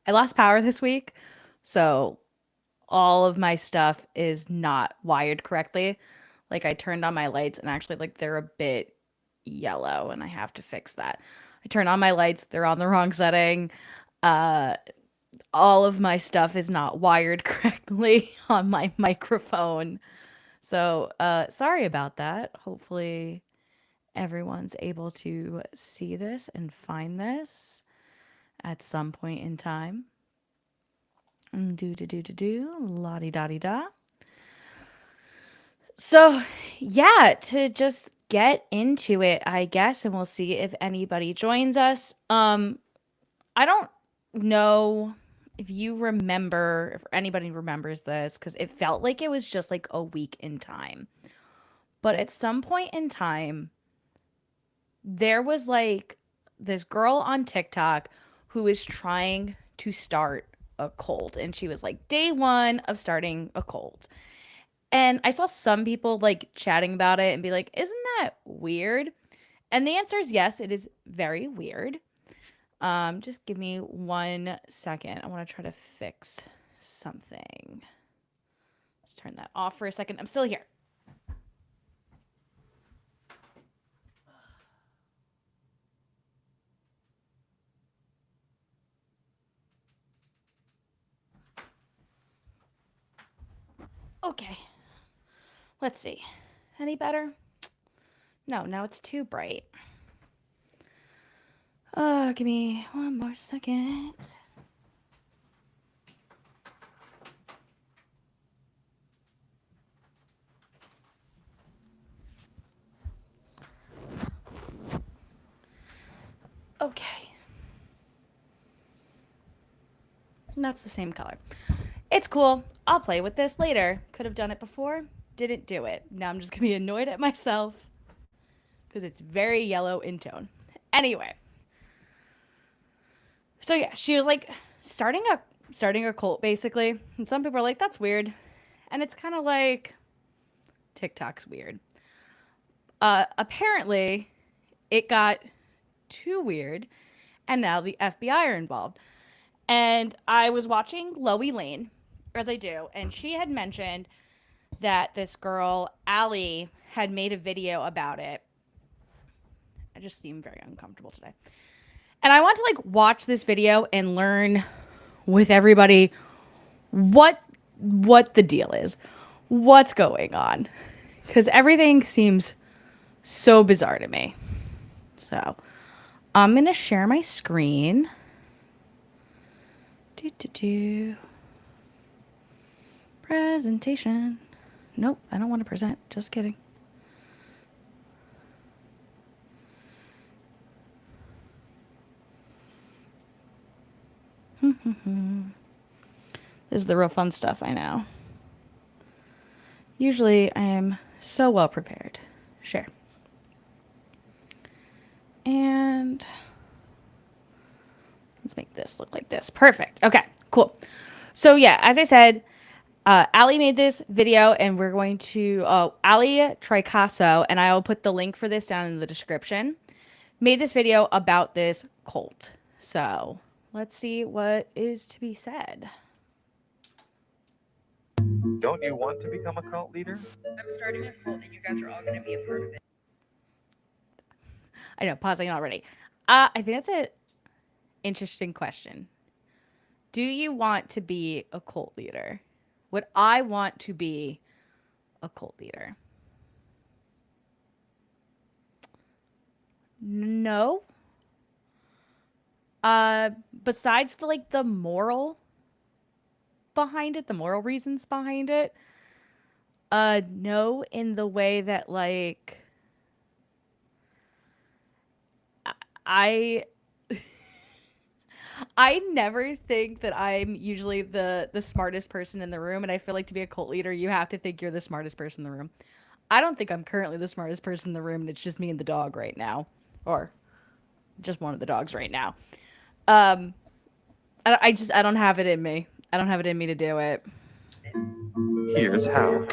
I lost power this week, so all of my stuff is not wired correctly. Like I turned on my lights and actually like they're a bit yellow and I have to fix that. I turn on my lights, they're on the wrong setting. Uh all of my stuff is not wired correctly on my microphone. So, sorry about that. Hopefully everyone's able to see this and find this at some point in time. Do, la di da di da. So, yeah, to just get into it, I guess, and we'll see if anybody joins us. I don't know if you remember, if anybody remembers this, because it felt like it was just like a week in time. But at some point in time, there was like this girl on TikTok who was trying to start a cult. And she was like, day one of starting a cult. And I saw some people like chatting about it and be like, isn't that weird? And the answer is yes, it is very weird. Just give me 1 second. I want to try to fix something. Let's turn that off for a second. I'm still here. Okay. Let's see. Any better? No, now it's too bright. Give me 1 more second. Okay. And that's the same color. It's cool. I'll play with this later. Could have done it before. Didn't do it. Now I'm just going to be annoyed at myself because it's very yellow in tone. Anyway. So yeah, she was like starting a cult basically. And some people are like, that's weird. And it's kind of like TikTok's weird. Apparently, it got too weird, and now the FBI are involved. And I was watching Loey Lane, as I do, and she had mentioned that this girl, Allie, had made a video about it. I just seem very uncomfortable today. And I want to like watch this video and learn with everybody what the deal is. What's going on? Cuz everything seems so bizarre to me. So, I'm going to share my screen. Do. Presentation. Nope, I don't want to present. Just kidding. This is the real fun stuff, I know. Usually I am so well prepared. Share. And let's make this look like this. Perfect. Okay, cool. So yeah, as I said, Allie made this video and we're going to, Allie Tricasso, and I will put the link for this down in the description, made this video about this cult. So let's see what is to be said. Don't you want to become a cult leader? I'm starting a cult and you guys are all going to be a part of it. I know, pausing already. I think that's an interesting question. Do you want to be a cult leader? Would I want to be a cult leader? No. Besides the like the moral behind it, the moral reasons behind it, no, in the way that like I I never think that I'm usually the smartest person in the room, and I feel like to be a cult leader, you have to think you're the smartest person in the room. I don't think I'm currently the smartest person in the room, and it's just me and the dog right now, or just one of the dogs right now. Um, I don't have it in me. I don't have it in me to do it. Here's how.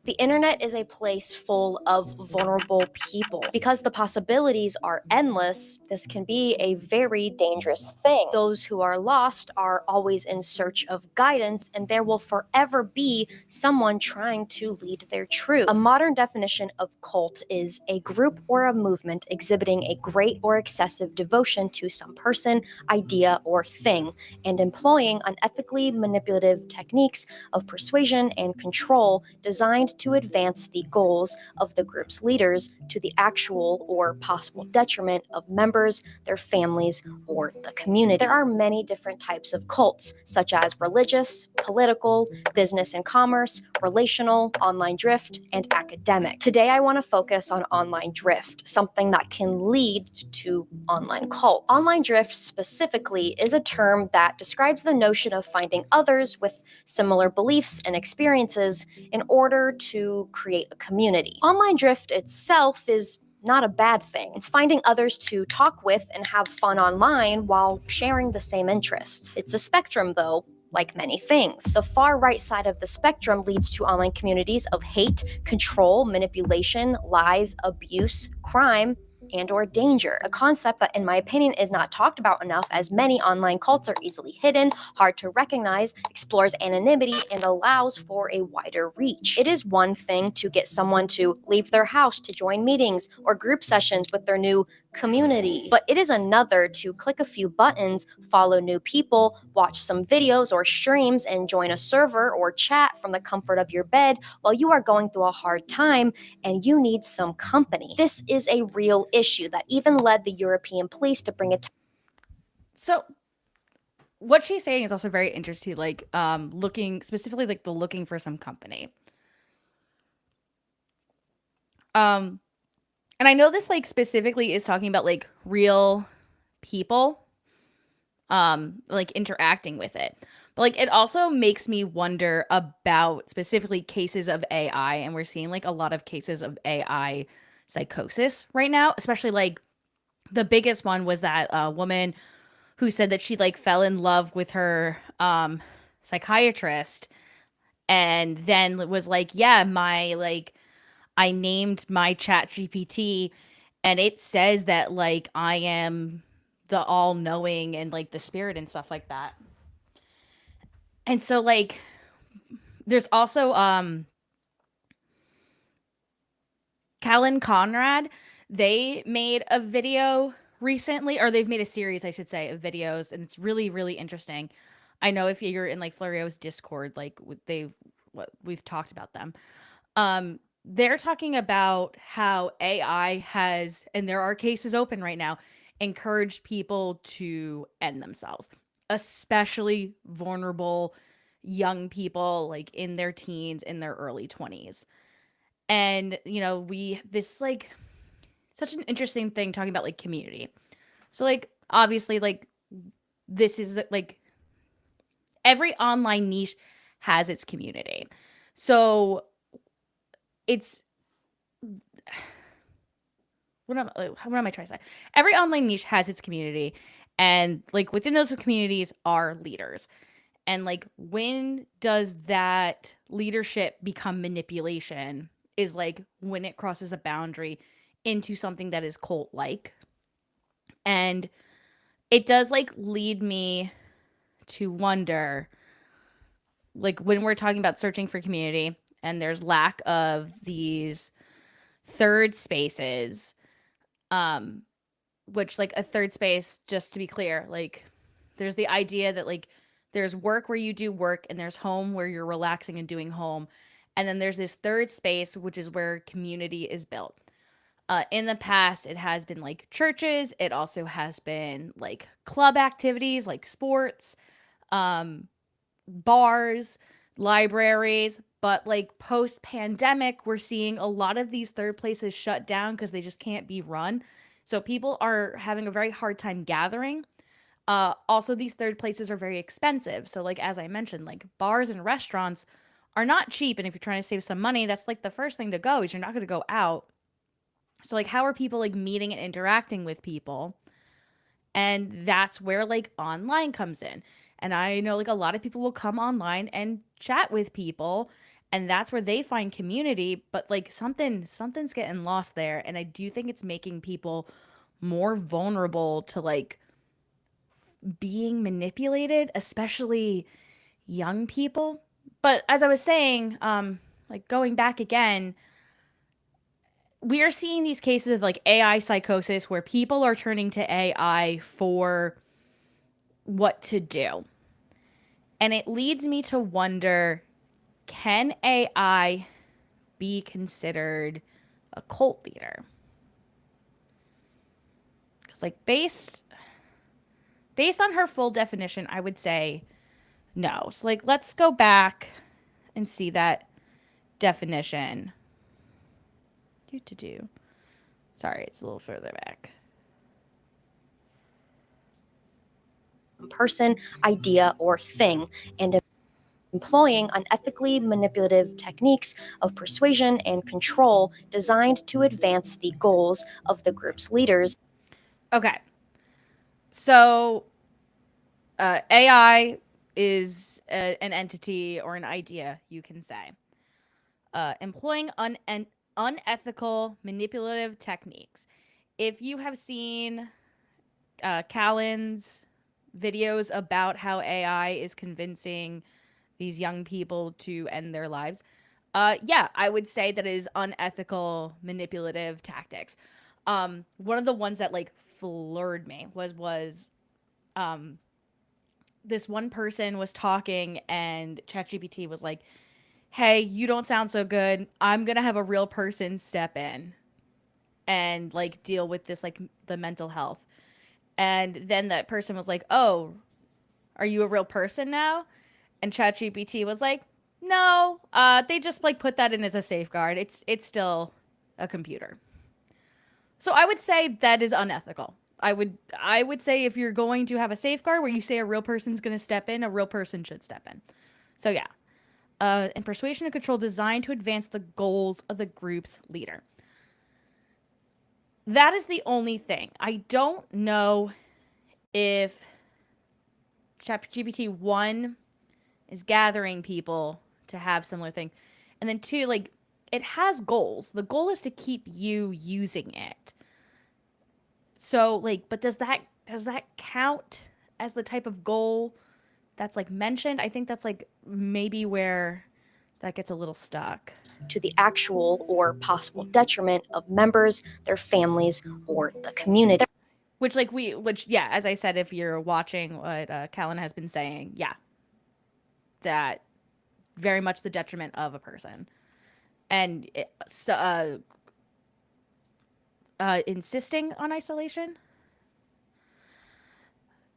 The internet is a place full of vulnerable people. Because the possibilities are endless, this can be a very dangerous thing. Those who are lost are always in search of guidance, and there will forever be someone trying to lead their truth. A modern definition of cult is a group or a movement exhibiting a great or excessive devotion to some person, idea, or thing, and employing unethically manipulative techniques of persuasion and control designed to advance the goals of the group's leaders to the actual or possible detriment of members, their families, or the community. There are many different types of cults, such as religious, political, business and commerce, relational, online drift, and academic. Today, I want to focus on online drift, something that can lead to online cults. Online drift specifically is a term that describes the notion of finding others with similar beliefs and experiences in order to create a community. Online drift itself is not a bad thing. It's finding others to talk with and have fun online while sharing the same interests. It's a spectrum, though, like many things. The far right side of the spectrum leads to online communities of hate, control, manipulation, lies, abuse, crime, and or danger, a concept that in my opinion is not talked about enough, as many online cults are easily hidden, hard to recognize, explores anonymity, and allows for a wider reach. It is one thing to get someone to leave their house to join meetings or group sessions with their new community, but it is another to click a few buttons, follow new people, watch some videos or streams, and join a server or chat from the comfort of your bed while you are going through a hard time and you need some company. This is a real issue that even led the European police to bring it. So what she's saying is also very interesting, like looking specifically like the looking for some company. And I know this like specifically is talking about like real people like interacting with it. But like it also makes me wonder about specifically cases of AI, and we're seeing like a lot of cases of AI psychosis right now, especially like the biggest one was that woman who said that she like fell in love with her psychiatrist and then was like, yeah, my like I named my chat GPT and it says that like I am the all knowing and like the spirit and stuff like that. And so like there's also Callan Conrad, they made a video recently, or they've made a series, I should say, of videos, and it's really, really interesting. I know if you're in like Florio's Discord, like we've talked about them. They're talking about how AI has, and there are cases open right now, encouraged people to end themselves, especially vulnerable young people like in their teens, in their early 20s. And, you know, this like such an interesting thing talking about like community. So like obviously like this is like every online niche has its community. So it's what am I trying to say? Every online niche has its community, and like within those communities are leaders. And like when does that leadership become manipulation is like when it crosses a boundary into something that is cult like. And it does like lead me to wonder, like when we're talking about searching for community and there's lack of these third spaces, which like a third space, just to be clear, like there's the idea that like there's work where you do work and there's home where you're relaxing and doing home. And then there's this third space, which is where community is built. In the past, it has been like churches. It also has been like club activities like sports, bars, libraries. But like post pandemic, we're seeing a lot of these third places shut down because they just can't be run. So people are having a very hard time gathering. Also, these third places are very expensive. So, like, as I mentioned, like bars and restaurants are not cheap. And if you're trying to save some money, that's like the first thing to go is you're not going to go out. So, like, how are people like meeting and interacting with people? And that's where like online comes in. And I know like a lot of people will come online and chat with people. and that's where they find community, but like something's getting lost there, and I do think it's making people more vulnerable to like being manipulated, especially young people. But as I was saying, like going back again, we are seeing these cases of like AI psychosis where people are turning to AI for what to do. And it leads me to wonder, can AI be considered a cult leader? Because like based on her full definition, I would say no. So like let's go back and see that definition. Do. Sorry, it's a little further back. Person, idea, or thing, and employing unethically manipulative techniques of persuasion and control designed to advance the goals of the group's leaders. Okay. So AI is an entity or an idea, you can say. Employing unethical manipulative techniques. If you have seen Callan's videos about how AI is convincing these young people to end their lives, yeah, I would say that it is unethical manipulative tactics. One of the ones that like floored me was this one person was talking and ChatGPT was like, "Hey, you don't sound so good. I'm going to have a real person step in and like deal with this like the mental health." And then that person was like, "Oh, are you a real person now?" And ChatGPT was like, "No, they just like put that in as a safeguard. It's still a computer." So I would say that is unethical. I would say if you're going to have a safeguard where you say a real person's going to step in, a real person should step in. So yeah. And persuasion and control designed to advance the goals of the group's leader. That is the only thing. I don't know if ChatGPT 1 is gathering people to have similar things. And then 2, like, it has goals. The goal is to keep you using it. So, like, but does that count as the type of goal that's like mentioned? I think that's like maybe where that gets a little stuck. To the actual or possible detriment of members, their families, or the community. Which yeah, as I said, if you're watching what Callan has been saying, yeah, that very much the detriment of a person. And insisting on isolation.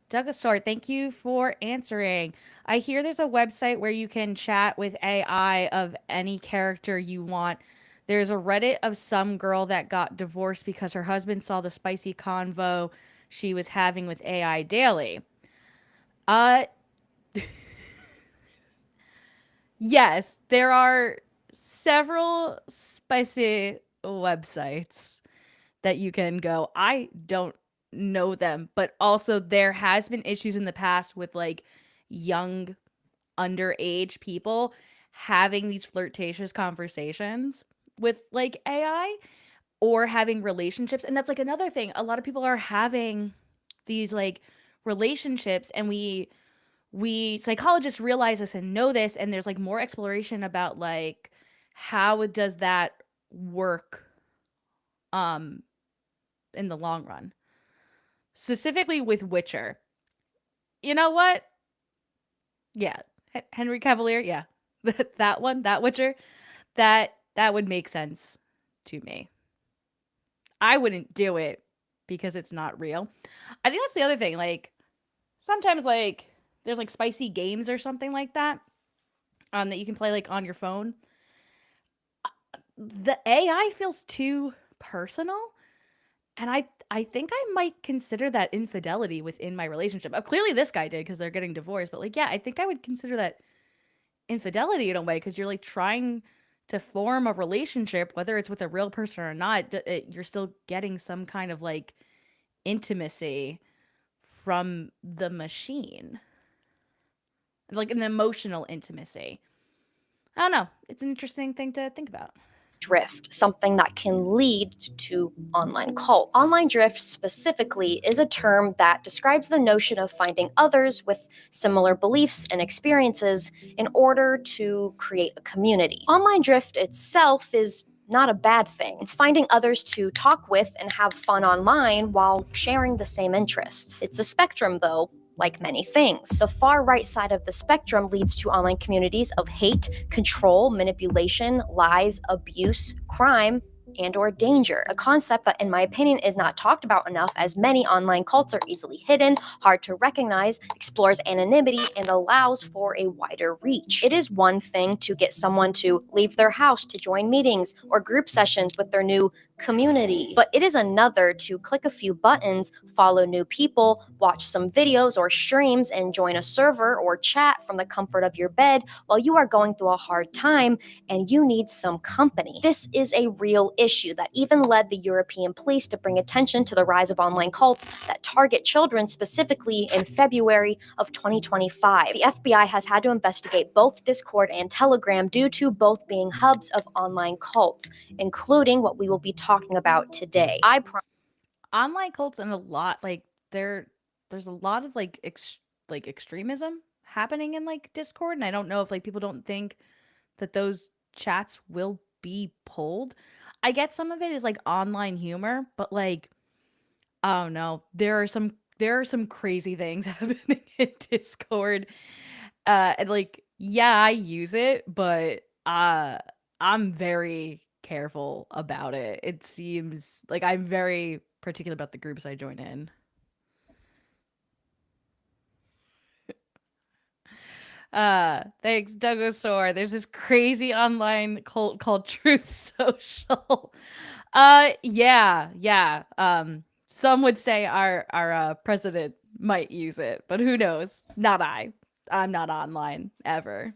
Douglas Sword, thank you for answering. I hear there's a website where you can chat with AI of any character you want. There's a Reddit of some girl that got divorced because her husband saw the spicy convo she was having with AI daily. Yes, there are several spicy websites that you can go. I don't know them, but also there has been issues in the past with like young underage people having these flirtatious conversations with like AI or having relationships. And that's like another thing. A lot of people are having these like relationships, and we psychologists realize this and know this, and there's like more exploration about like how does that work in the long run, specifically with Witcher. You know what? Yeah, Henry Cavalier. Yeah, that one, that Witcher, that would make sense to me. I wouldn't do it because it's not real. I think that's the other thing. Like sometimes, like there's like spicy games or something like that, that you can play like on your phone. The AI feels too personal, and I think I might consider that infidelity within my relationship. Clearly this guy did because they're getting divorced, but like yeah, I think I would consider that infidelity in a way because you're like trying to form a relationship, whether it's with a real person or not. You're still getting some kind of like intimacy from the machine, like an emotional intimacy. I don't know. It's an interesting thing to think about. Drift, something that can lead to online cults. Online drift specifically is a term that describes the notion of finding others with similar beliefs and experiences in order to create a community. Online drift itself is not a bad thing. It's finding others to talk with and have fun online while sharing the same interests. It's a spectrum, though, like many things. The far right side of the spectrum leads to online communities of hate, control, manipulation, lies, abuse, crime, and or danger, a concept that in my opinion is not talked about enough, as many online cults are easily hidden, hard to recognize, explores anonymity, and allows for a wider reach. It is one thing to get someone to leave their house to join meetings or group sessions with their new community, but it is another to click a few buttons, follow new people, watch some videos or streams, and join a server or chat from the comfort of your bed while you are going through a hard time and you need some company. This is a real issue that even led the European police to bring attention to the rise of online cults that target children, specifically in February of 2025. The FBI has had to investigate both Discord and Telegram due to both being hubs of online cults, including what we will be talking about today. Online cults and a lot like there's a lot of like extremism happening in like Discord, and I don't know if like people don't think that those chats will be pulled. I get some of it is like online humor, but like I don't know. There are some crazy things happening in Discord. And like yeah, I use it, but I'm very careful about it. It seems like I'm very particular about the groups I join in. Thanks, Douglasaur. There's this crazy online cult called Truth Social. Yeah. Some would say our president might use it, but who knows? Not I. I'm not online ever.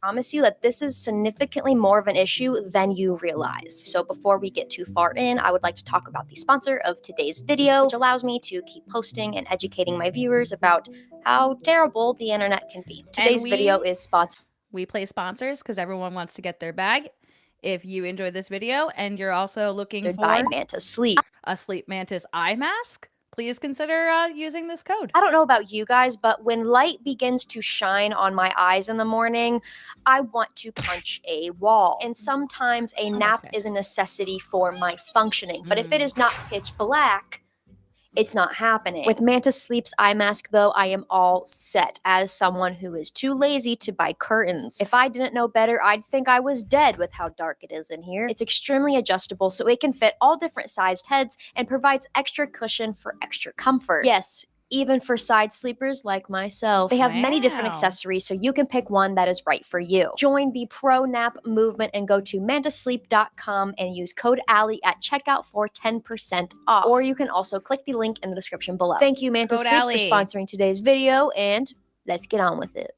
Promise you that this is significantly more of an issue than you realize. So before we get too far in, I would like to talk about the sponsor of today's video, which allows me to keep posting and educating my viewers about how terrible the internet can be. Today's video is sponsored. We play sponsors because everyone wants to get their bag. If you enjoyed this video and you're also looking for by Mantis Sleep. A Sleep Mantis eye mask, please consider using this code. I don't know about you guys, but when light begins to shine on my eyes in the morning, I want to punch a wall. And sometimes a nap is a necessity for my functioning. But if it is not pitch black, it's not happening. With Mantis Sleep's eye mask, though, I am all set as someone who is too lazy to buy curtains. If I didn't know better, I'd think I was dead with how dark it is in here. It's extremely adjustable, so it can fit all different sized heads and provides extra cushion for extra comfort. Yes, even for side sleepers like myself. They have many different accessories, so you can pick one that is right for you. Join the pro nap movement and go to mantisleep.com and use code Allie at checkout for 10% off. Or you can also click the link in the description below. Thank you, Mantis Sleep, for sponsoring today's video, and let's get on with it.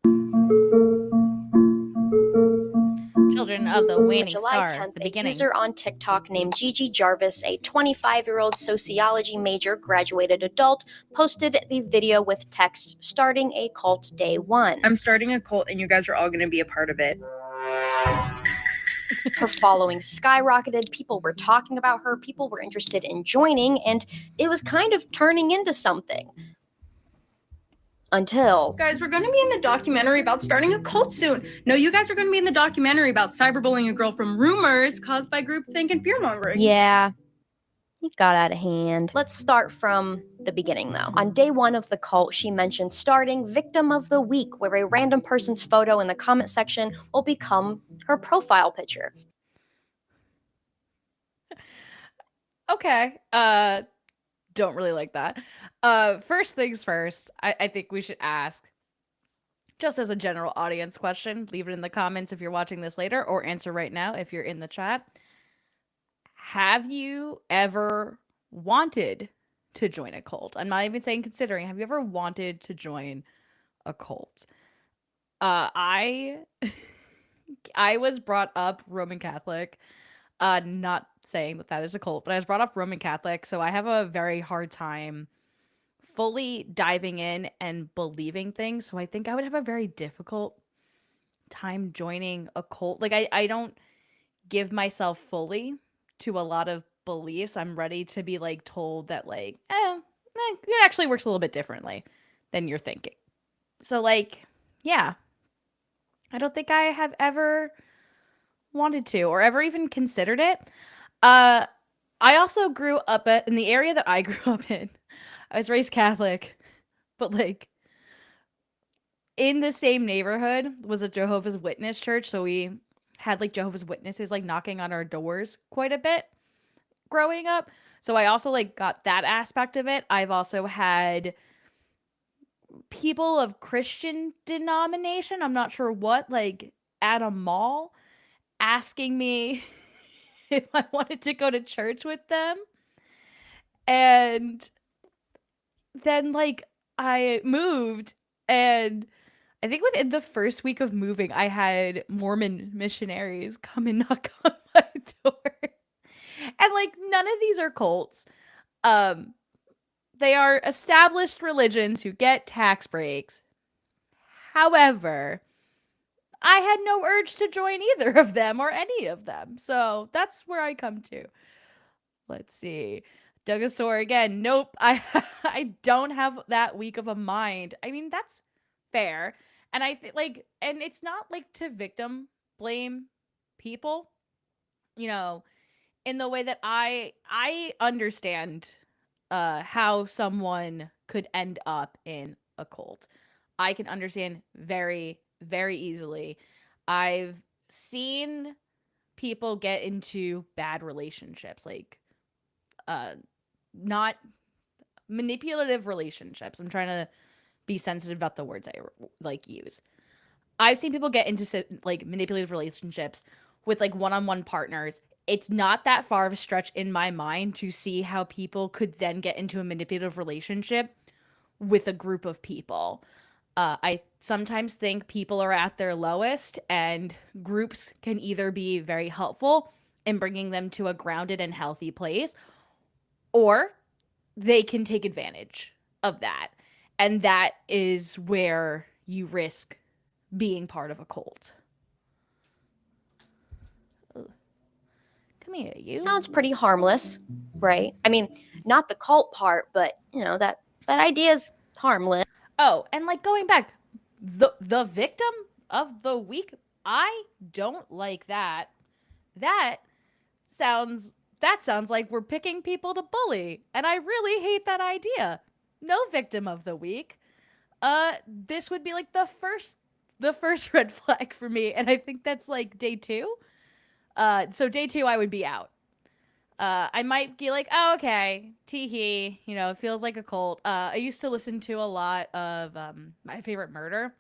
Children of the Waning July Star, 10th, the a beginning. user on TikTok named Gigi Jarvis, a 25-year-old sociology major graduated adult, posted the video with text starting a cult day one. I'm starting a cult and you guys are all going to be a part of it. Her following skyrocketed, people were talking about her, people were interested in joining, and it was kind of turning into something. Until... Guys, we're going to be in the documentary about starting a cult soon. No, you guys are going to be in the documentary about cyberbullying a girl from rumors caused by groupthink and fearmongering. Yeah, it got out of hand. Let's start from the beginning, though. On day one of the cult, she mentioned starting Victim of the Week, where a random person's photo in the comment section will become her profile picture. Okay. Don't really like that. First things first, I think we should ask, just as a general audience question, leave it in the comments if you're watching this later, or answer right now if you're in the chat. Have you ever wanted to join a cult? I'm not even saying considering. Have you ever wanted to join a cult? I was brought up Roman Catholic. Not saying that is a cult, but I was brought up Roman Catholic, so I have a very hard time fully diving in and believing things. So I think I would have a very difficult time joining a cult. Like I don't give myself fully to a lot of beliefs. I'm ready to be like told that like, it actually works a little bit differently than you're thinking. So like, yeah. I don't think I have ever wanted to or ever even considered it. I also grew up in the area that I grew up in. I was raised Catholic, but like in the same neighborhood was a Jehovah's Witness church, so we had like Jehovah's Witnesses like knocking on our doors quite a bit growing up. So I also like got that aspect of it. I've also had people of Christian denomination, I'm not sure what, like at a mall asking me if I wanted to go to church with them. And then like I moved, and I think within the first week of moving, I had Mormon missionaries come and knock on my door. And like none of these are cults. They are established religions who get tax breaks. However, I had no urge to join either of them or any of them. So that's where I come to. Let's see. Dugosaur again. Nope. I don't have that weak of a mind. I mean, that's fair. And I think like, and it's not like to victim blame people, you know, in the way that I understand how someone could end up in a cult. I can understand very, very easily. I've seen people get into bad relationships, like not manipulative relationships. I'm trying to be sensitive about the words I like use. I've seen people get into like manipulative relationships with like one-on-one partners. It's not that far of a stretch in my mind to see how people could then get into a manipulative relationship with a group of people. I sometimes think people are at their lowest, and groups can either be very helpful in bringing them to a grounded and healthy place, or they can take advantage of that. And that is where you risk being part of a cult. Come here, you. Sounds pretty harmless, right? I mean, not the cult part, but you know, that idea is harmless. Oh, and like going back, the victim of the week, I don't like that. That sounds like we're picking people to bully, and I really hate that idea. No victim of the week. This would be like the first red flag for me, and I think that's like day 2. So day 2 I would be out. I might be like, oh, okay, tee-hee, you know, it feels like a cult. I used to listen to a lot of My Favorite Murder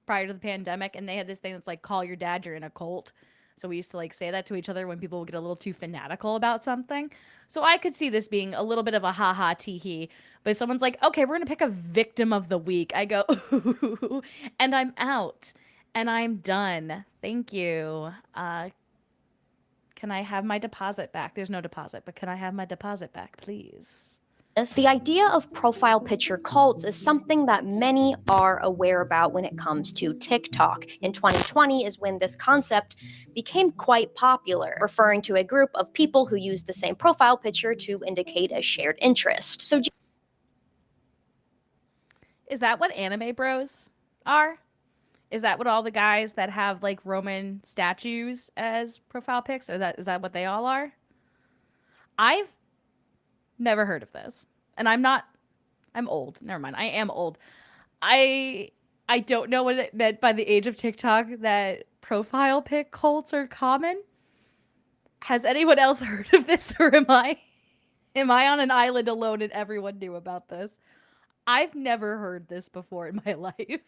prior to the pandemic, and they had this thing that's like, call your dad, you're in a cult. So we used to like say that to each other when people would get a little too fanatical about something. So I could see this being a little bit of a ha-ha tee-hee. But someone's like, okay, we're going to pick a victim of the week. I go, ooh, and I'm out. And I'm done. Thank you. Can I have my deposit back? There's no deposit, but can I have my deposit back, please? The idea of profile picture cults is something that many are aware about when it comes to TikTok. In 2020 is when this concept became quite popular, referring to a group of people who use the same profile picture to indicate a shared interest. So is that what anime bros are? Is that what all the guys that have like Roman statues as profile pics? Or is that what they all are? I've never heard of this. And I'm old. Never mind. I am old. I don't know what it meant by the age of TikTok that profile pic cults are common. Has anyone else heard of this, or am I on an island alone and everyone knew about this? I've never heard this before in my life.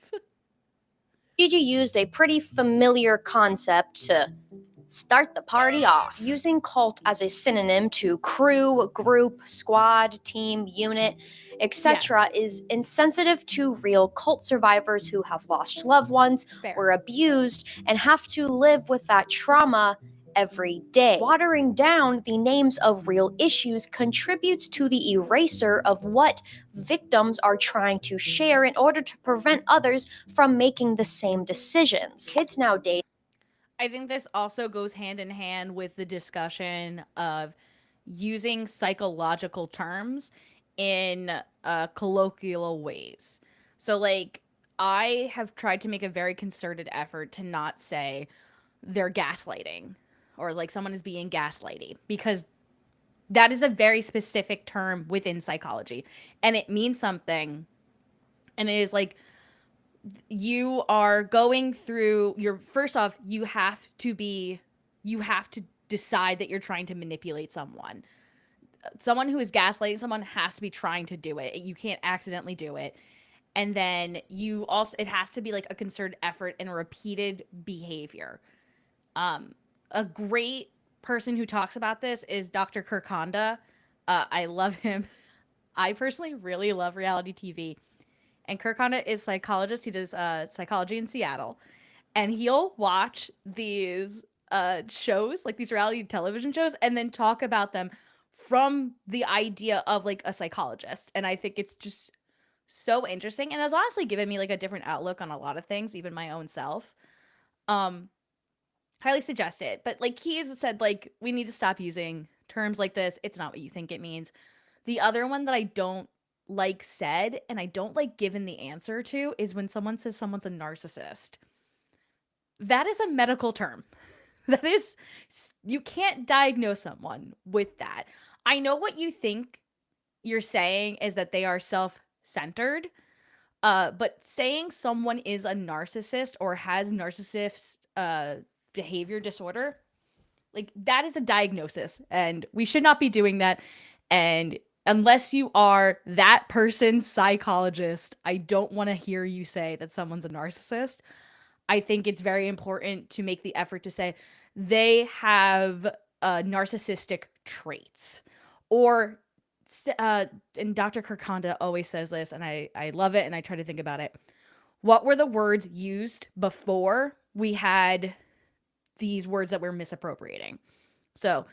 Gigi used a pretty familiar concept to start the party off. Using cult as a synonym to crew, group, squad, team, unit, etc. is insensitive to real cult survivors who have lost loved ones, Fair. were abused, and have to live with that trauma every day. Watering down the names of real issues contributes to the eraser of what victims are trying to share in order to prevent others from making the same decisions. Kids nowadays. I think this also goes hand in hand with the discussion of using psychological terms in colloquial ways. So, like, I have tried to make a very concerted effort to not say they're gaslighting or like someone is being gaslighty, because that is a very specific term within psychology and it means something. And it is like, you are going through your, first off, you have to decide that you're trying to manipulate someone. Someone who is gaslighting someone has to be trying to do it. You can't accidentally do it. And then you also, it has to be like a concerted effort and a repeated behavior. A great person who talks about this is Dr. Kirk Honda. I love him. I personally really love reality TV. And Kirk Honda is a psychologist. He does psychology in Seattle. And he'll watch these shows, like these reality television shows, and then talk about them from the idea of like a psychologist. And I think it's just so interesting. And it's honestly given me like a different outlook on a lot of things, even my own self. Highly suggest it. But like he has said, like, we need to stop using terms like this. It's not what you think it means. The other one that I don't like said, and I don't like given the answer to, is when someone says someone's a narcissist. That is a medical term. That is, you can't diagnose someone with that. I know what you think you're saying is that they are self-centered, but saying someone is a narcissist or has narcissist behavior disorder, like, that is a diagnosis, and we should not be doing that. And unless you are that person's psychologist, I don't want to hear you say that someone's a narcissist. I think it's very important to make the effort to say they have narcissistic traits. Or, and Dr. Kirk Honda always says this, and I love it, and I try to think about it. What were the words used before we had these words that we're misappropriating? So,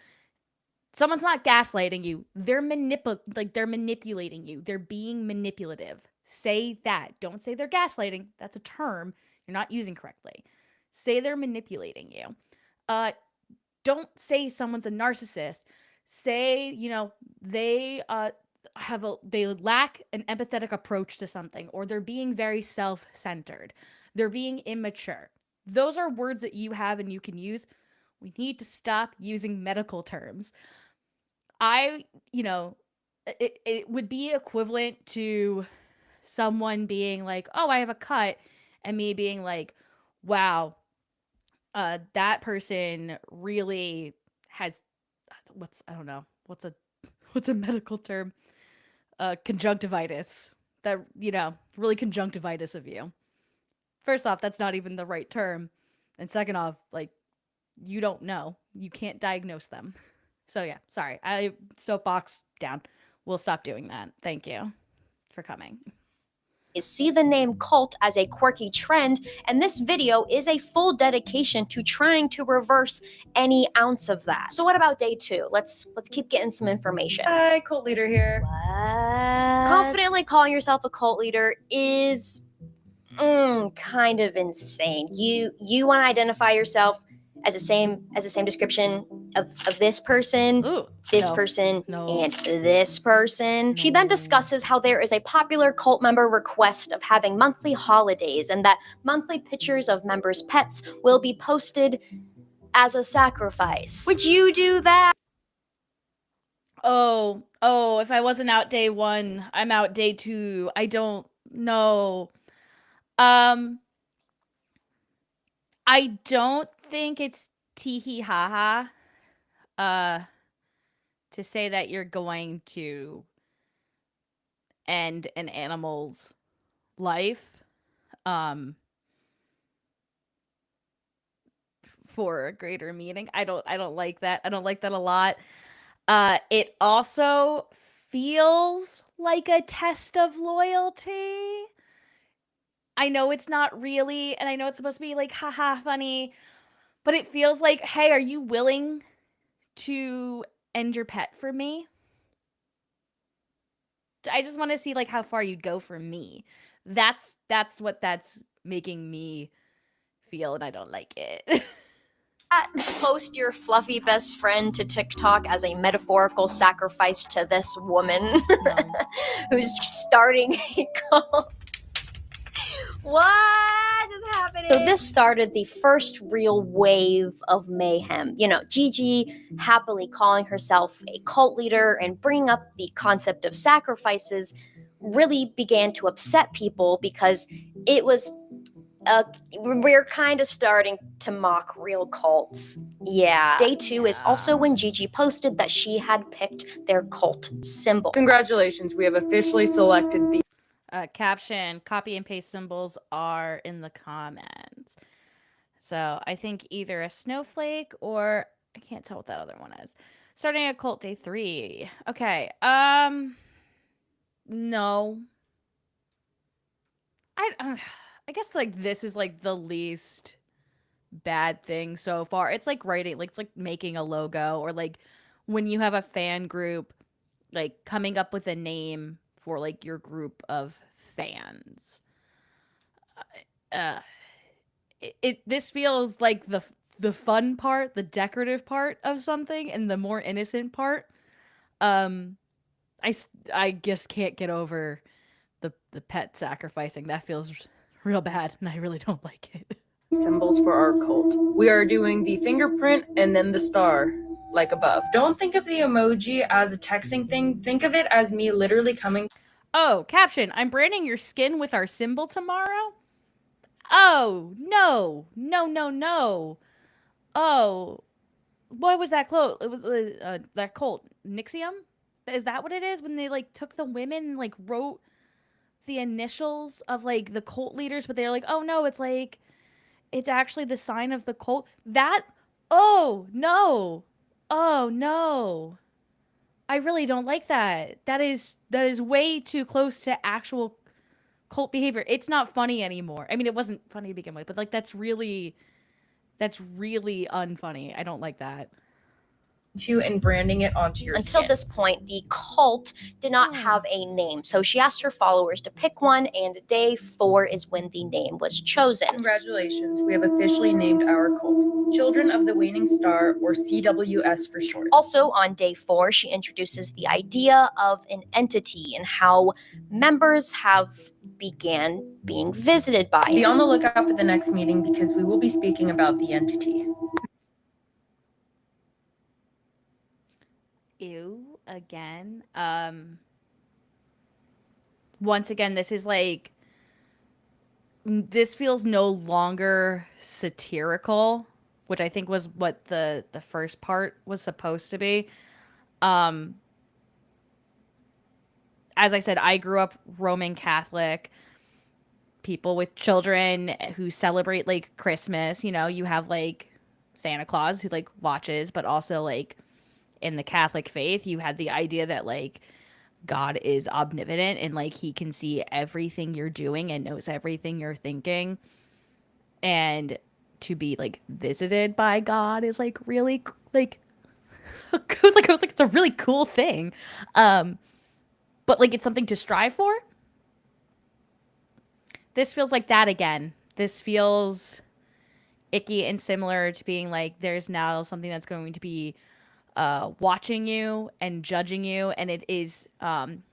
someone's not gaslighting you. They're manipulating you. They're being manipulative. Say that. Don't say they're gaslighting. That's a term you're not using correctly. Say they're manipulating you. Don't say someone's a narcissist. Say, you know, they lack an empathetic approach to something, or they're being very self-centered. They're being immature. Those are words that you have and you can use. We need to stop using medical terms. It would be equivalent to someone being like, oh, I have a cut, and me being like, wow, that person really has, what's a medical term? Conjunctivitis. That, really conjunctivitis of you. First off, that's not even the right term. And second off, like, you don't know. You can't diagnose them. So yeah, sorry. I soapbox down. We'll stop doing that. Thank you for coming. See the name cult as a quirky trend, and this video is a full dedication to trying to reverse any ounce of that. So what about day 2? Let's keep getting some information. Hi, cult leader here. What? Confidently calling yourself a cult leader is kind of insane. You want to identify yourself as the same description of this person, this person, and this person. She then discusses how there is a popular cult member request of having monthly holidays, and that monthly pictures of members' pets will be posted as a sacrifice. Would you do that? Oh, if I wasn't out day 1, I'm out day 2. I don't know. I don't think it's tee-hee ha-ha to say that you're going to end an animal's life for a greater meaning. I don't like that. I don't like that a lot. It also feels like a test of loyalty. I know it's not really, and I know it's supposed to be like haha funny, But it feels like, hey, are you willing to end your pet for me? I just want to see like how far you'd go for me. That's what that's making me feel, and I don't like it. Post your fluffy best friend to TikTok as a metaphorical sacrifice to this woman No. who's starting a cult. What is happening? So this started the first real wave of mayhem. You know, Gigi happily calling herself a cult leader and bringing up the concept of sacrifices really began to upset people because it was we're kind of starting to mock real cults. Yeah. Day 2 is also when Gigi posted that she had picked their cult symbol. Congratulations, we have officially selected the Caption, copy and paste symbols are in the comments. So I think either a snowflake or I can't tell what that other one is. Starting a cult day 3. Okay. No. I guess like this is like the least bad thing so far. It's like writing, like it's like making a logo, or like when you have a fan group, like coming up with a name for like your group of fans. This feels like the fun part, the decorative part of something, and the more innocent part. I just can't get over the pet sacrificing. That feels real bad, and I really don't like it. symbols for our cult. We are doing the fingerprint and then the star, like above. Don't think of the emoji as a texting thing. Think of it as me literally coming. Oh, caption, I'm branding your skin with our symbol tomorrow? Oh, no. No, no, no. Oh, what was that cult? It was that cult, Nixium? Is that what it is? When they like took the women and like wrote the initials of like the cult leaders, but they're like, oh no, it's like it's actually the sign of the cult. That, oh no. Oh no. I really don't like that. That is way too close to actual cult behavior. It's not funny anymore. I mean, it wasn't funny to begin with, but like that's really unfunny. I don't like that. To and branding it onto your Until skin. this point, the cult did not have a name. So she asked her followers to pick one, and day 4 is when the name was chosen. Congratulations, we have officially named our cult Children of the Waning Star, or CWS for short. Also, on day 4, she introduces the idea of an entity and how members have began being visited by Be it. on the lookout for the next meeting because we will be speaking about the entity. Ew, again. Once again, this is like this feels no longer satirical, which I think was what the first part was supposed to be. As I said, I grew up Roman Catholic. People with children who celebrate like Christmas, you know, you have like Santa Claus who like watches, but also like in the Catholic faith, you had the idea that like God is omnipotent and like he can see everything you're doing and knows everything you're thinking. And to be like visited by God is like really like I was like it's a really cool thing. But like it's something to strive for. This feels like that again. This feels icky and similar to being like there's now something that's going to be watching you and judging you, and it is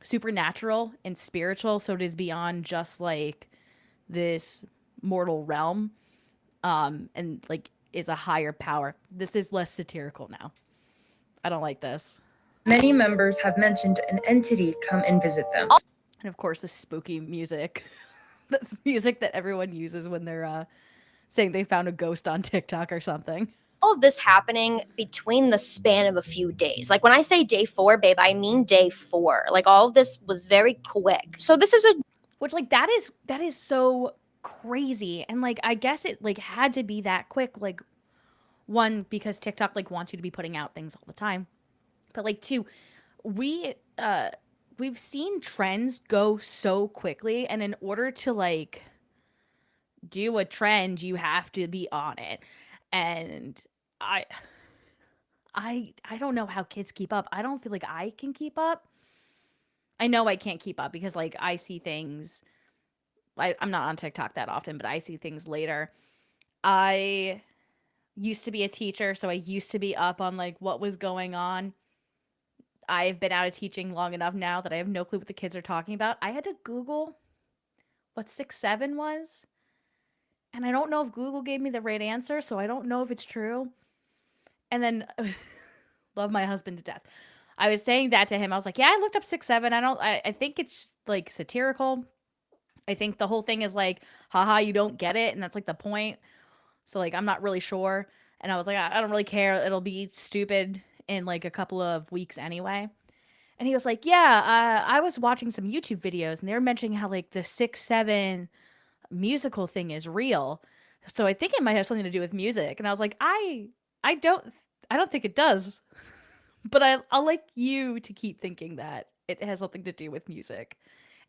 supernatural and spiritual, so it is beyond just like this mortal realm, and like is a higher power. This is less satirical now. I don't like this. Many members have mentioned an entity come and visit them. And of course the spooky music. That's music that everyone uses when they're saying they found a ghost on TikTok or something. All of this happening between the span of a few days. Like when I say day 4, babe, I mean day 4. Like all of this was very quick. So this is a Which like that is so crazy. And like I guess it like had to be that quick. Like one, because TikTok like wants you to be putting out things all the time. But like two, we've seen trends go so quickly, and in order to like do a trend, you have to be on it. And I I don't know how kids keep up. I don't feel like I can keep up. I know I can't keep up because like I see things. I'm not on TikTok that often, but I see things later. I used to be a teacher, so I used to be up on like what was going on. I've been out of teaching long enough now that I have no clue what the kids are talking about. I had to Google what 6'7" was, and I don't know if Google gave me the right answer, so I don't know if it's true. And then love my husband to death. I was saying that to him. I was like, yeah, I looked up 6'7". I think it's like satirical. I think the whole thing is like, haha, you don't get it, and that's like the point. So like I'm not really sure. And I was like, I don't really care. It'll be stupid in like a couple of weeks anyway. And he was like, yeah, I was watching some YouTube videos and they were mentioning how like the 6'7" musical thing is real. So I think it might have something to do with music. And I was like, I don't think it does. But I'll like you to keep thinking that it has something to do with music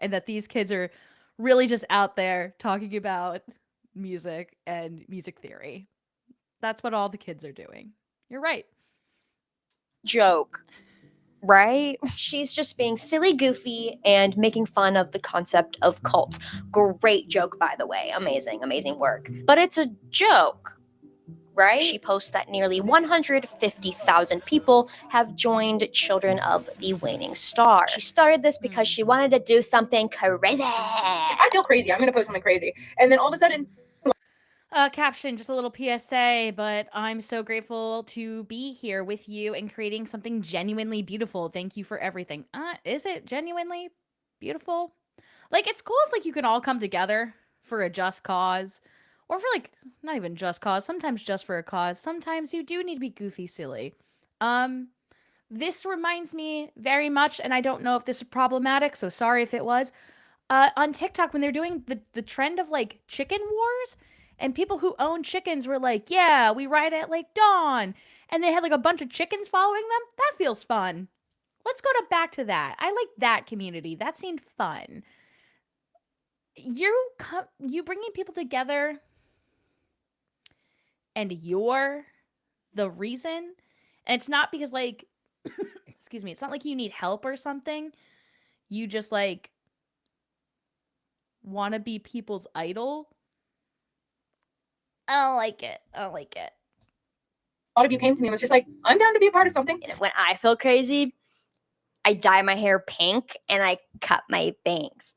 and that these kids are really just out there talking about music and music theory. That's what all the kids are doing. You're right. Joke, right? She's just being silly, goofy, and making fun of the concept of cults. Great joke, by the way. Amazing, amazing work. But it's a joke, right? She posts that nearly 150,000 people have joined Children of the Waning Star. She started this because she wanted to do something crazy. I feel crazy. I'm gonna post something crazy, and then all of a sudden, Caption, just a little PSA, but I'm so grateful to be here with you and creating something genuinely beautiful. Thank you for everything. Is it genuinely beautiful? Like, it's cool if, like, you can all come together for a just cause. Or for, like, not even just cause. Sometimes just for a cause. Sometimes you do need to be goofy silly. This reminds me very much, and I don't know if this is problematic, so sorry if it was. On TikTok, when they're doing the trend of, like, chicken wars, and people who own chickens were like, yeah, we ride at Lake Dawn. And they had like a bunch of chickens following them. That feels fun. Let's go back to that. I like that community. That seemed fun. You bringing people together and you're the reason. And it's not because like, excuse me, it's not like you need help or something. You just like want to be people's idol. I don't like it. I don't like it. a lot of you came to me and was just like, I'm down to be a part of something. When I feel crazy, I dye my hair pink and I cut my bangs.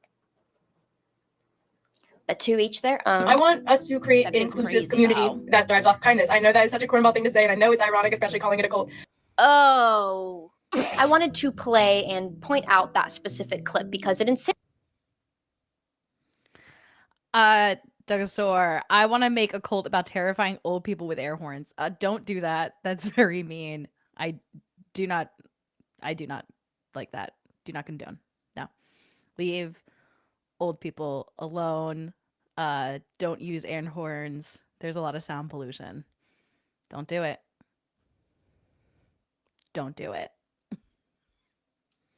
But to each their own. I want us to create That an is inclusive crazy, community though. that thrives off kindness. I know that is such a cornball thing to say, and I know it's ironic, especially calling it a cult. Oh. I wanted to play and point out that specific clip because it insists. Dugasaur, I want to make a cult about terrifying old people with air horns. Don't do that. That's very mean. I do not like that. Do not condone. No. Leave old people alone. Don't use air horns. There's a lot of sound pollution. Don't do it. Don't do it.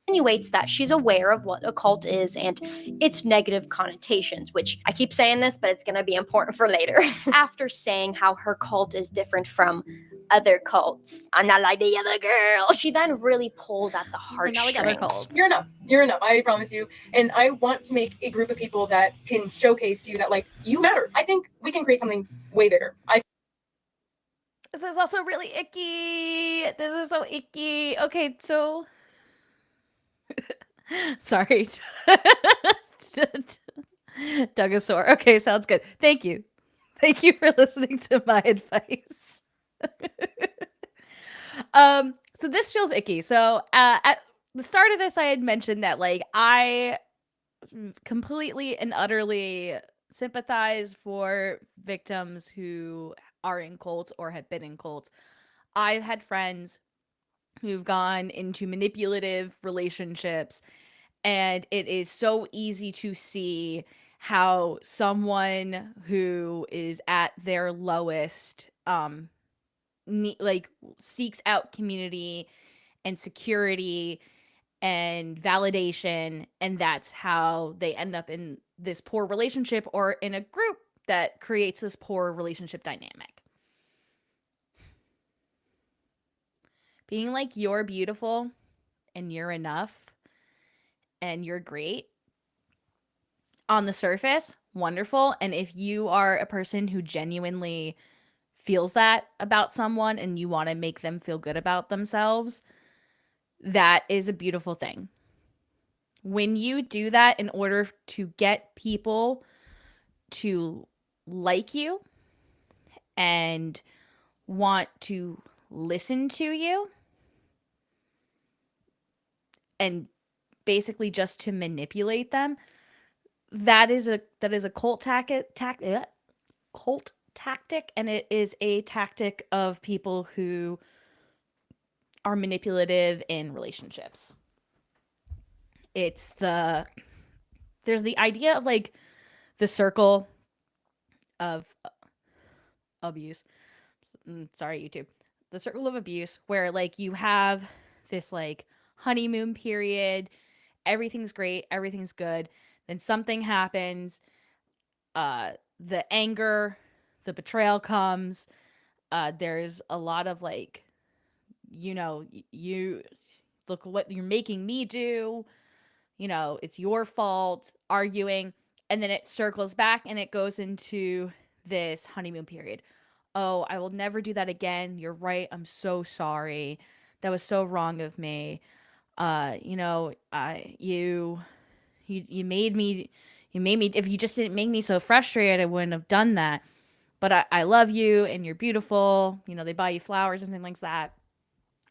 Insinuates that she's aware of what a cult is and its negative connotations, which I keep saying this, but it's going to be important for later. After saying how her cult is different from other cults. I'm not like the other girls. She then really pulls at the You're not like other heartstrings. cults. You're enough. You're enough. I promise you. And I want to make a group of people that can showcase to you that, like, you matter. I think we can create something way bigger. This is also really icky. This is so icky. Okay, so sorry. Dugasaur. Okay, sounds good. Thank you. Thank you for listening to my advice. So this feels icky. So at the start of this, I had mentioned that like I completely and utterly sympathize for victims who are in cults or have been in cults. I've had friends who've gone into manipulative relationships, and it is so easy to see how someone who is at their lowest like seeks out community and security and validation, and that's how they end up in this poor relationship or in a group that creates this poor relationship dynamic. being like you're beautiful and you're enough and you're great on the surface, wonderful. And if you are a person who genuinely feels that about someone and you want to make them feel good about themselves, that is a beautiful thing. When you do that in order to get people to like you and want to listen to you and basically just to manipulate them, that is a cult cult tactic, and it is a tactic of people who are manipulative in relationships. There's the idea of like the circle of abuse. Sorry, YouTube. The circle of abuse, where like you have this like honeymoon period, everything's great, everything's good, then something happens, the anger, the betrayal comes, there's a lot of like, you look what you're making me do, it's your fault, arguing, and then it circles back and it goes into this honeymoon period. Oh, I will never do that again. You're right. I'm so sorry. That was so wrong of me. You made me, if you just didn't make me so frustrated, I wouldn't have done that. But I love you and you're beautiful. They buy you flowers and things like that.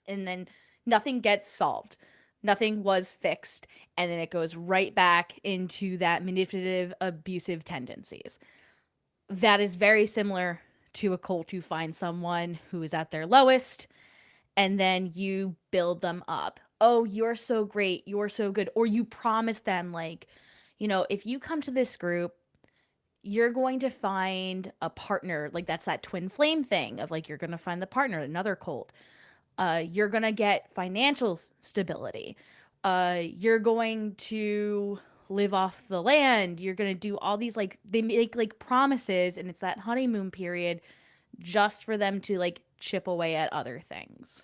And then nothing gets solved. Nothing was fixed. And then it goes right back into that manipulative, abusive tendencies. That is very similar to a cult. You find someone who is at their lowest and then you build them up. Oh, you're so great. You're so good. Or you promise them, like, if you come to this group, you're going to find a partner. Like, that's that twin flame thing of like, you're going to find the partner, another cult. You're going to get financial stability. You're going to live off the land. You're going to do all these, like, they make like promises, and it's that honeymoon period just for them to like chip away at other things.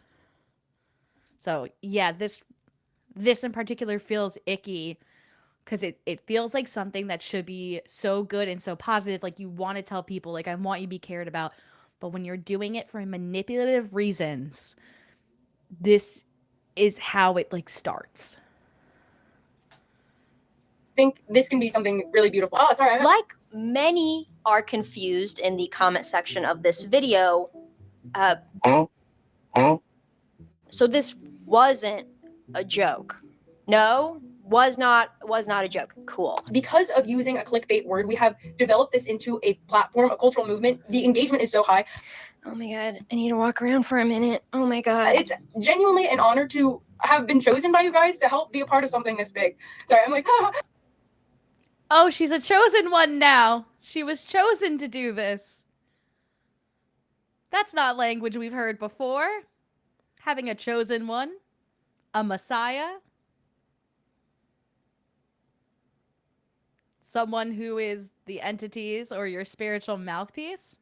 So yeah, this in particular feels icky because it feels like something that should be so good and so positive. Like, you want to tell people, like, I want you to be cared about. But when you're doing it for manipulative reasons, this is how it like starts. Think this can be something really beautiful. Oh, sorry. Like many are confused in the comment section of this video, so this wasn't a joke. No, was not a joke. Cool. Because of using a clickbait word, we have developed this into a platform, a cultural movement. The engagement is so high. Oh my god, I need to walk around for a minute. Oh my god. It's genuinely an honor to have been chosen by you guys to help be a part of something this big. Sorry, I'm like, Oh, she's a chosen one now. She was chosen to do this. That's not language we've heard before. Having a chosen one, a messiah, someone who is the entities or your spiritual mouthpiece.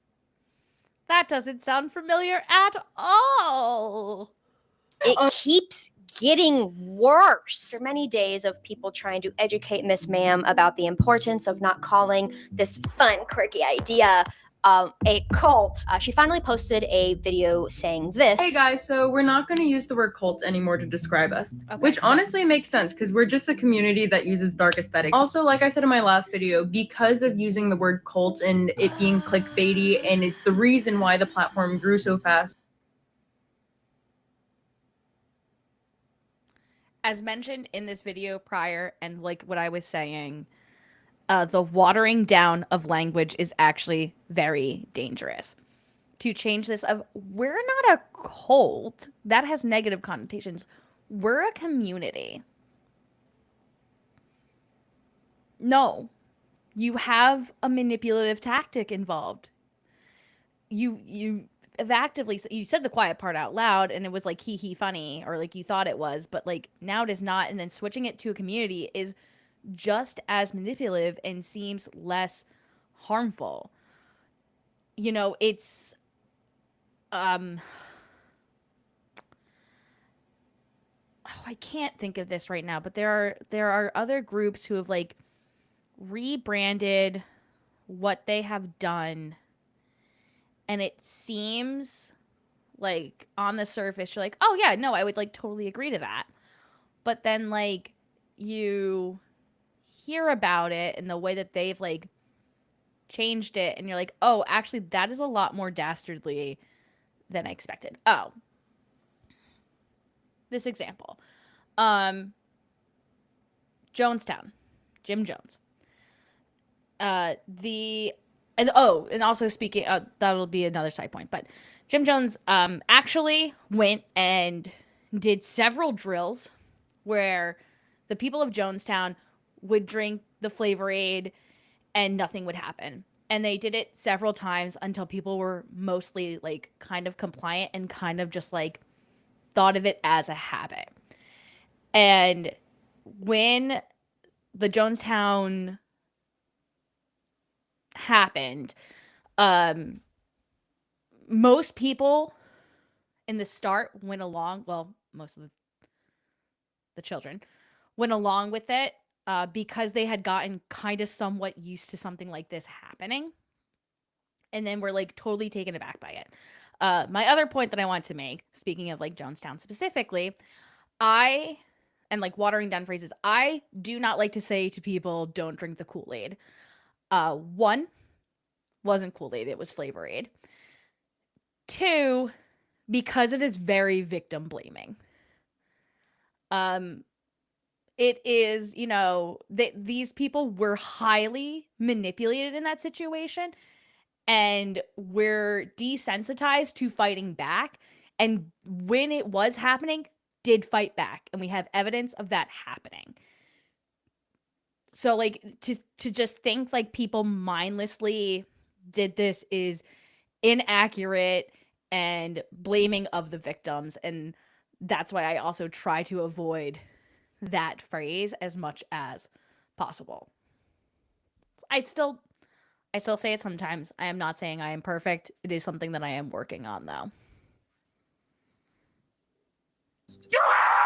That doesn't sound familiar at all. It keeps getting worse. After many days of people trying to educate Miss Ma'am about the importance of not calling this fun, quirky idea a cult, she finally posted a video saying this. hey guys, so we're not going to use the word cult anymore to describe us, which honestly makes sense because we're just a community that uses dark aesthetics. Also, like I said in my last video, because of using the word cult and it being clickbaity, and it's the reason why the platform grew so fast. As mentioned in this video prior, and like what I was saying, the watering down of language is actually very dangerous. To change this of, we're not a cult, that has negative connotations. We're a community. No, you have a manipulative tactic involved. You have actively, you said the quiet part out loud and it was like hee funny, or like you thought it was, but like now it is not. And then switching it to a community is just as manipulative and seems less harmful. It's I can't think of this right now, but there are other groups who have like rebranded what they have done, and it seems like on the surface you're like, oh yeah, no, I would like totally agree to that. But then like you hear about it and the way that they've like changed it, and you're like, oh, actually that is a lot more dastardly than I expected. Oh, this example. Jonestown, Jim Jones. And also speaking, that'll be another side point, but Jim Jones actually went and did several drills where the people of Jonestown would drink the Flavor Aid and nothing would happen. And they did it several times until people were mostly like kind of compliant and kind of just like thought of it as a habit. And when the Jonestown happened, most people in the start went along, well, most of the children went along with it because they had gotten kind of somewhat used to something like this happening, and then were like totally taken aback by it. My other point that I want to make, speaking of like Jonestown specifically, and like watering down phrases, I do not like to say to people, don't drink the Kool-Aid. One, wasn't Kool-Aid, it was Flavor Aid. Two, because it is very victim blaming. It is, these people were highly manipulated in that situation, and we're desensitized to fighting back. And when it was happening, did fight back, and we have evidence of that happening. So like to just think like people mindlessly did this is inaccurate and blaming of the victims, and that's why I also try to avoid that phrase as much as possible. I still say it sometimes. I am not saying I am perfect. It is something that I am working on, though.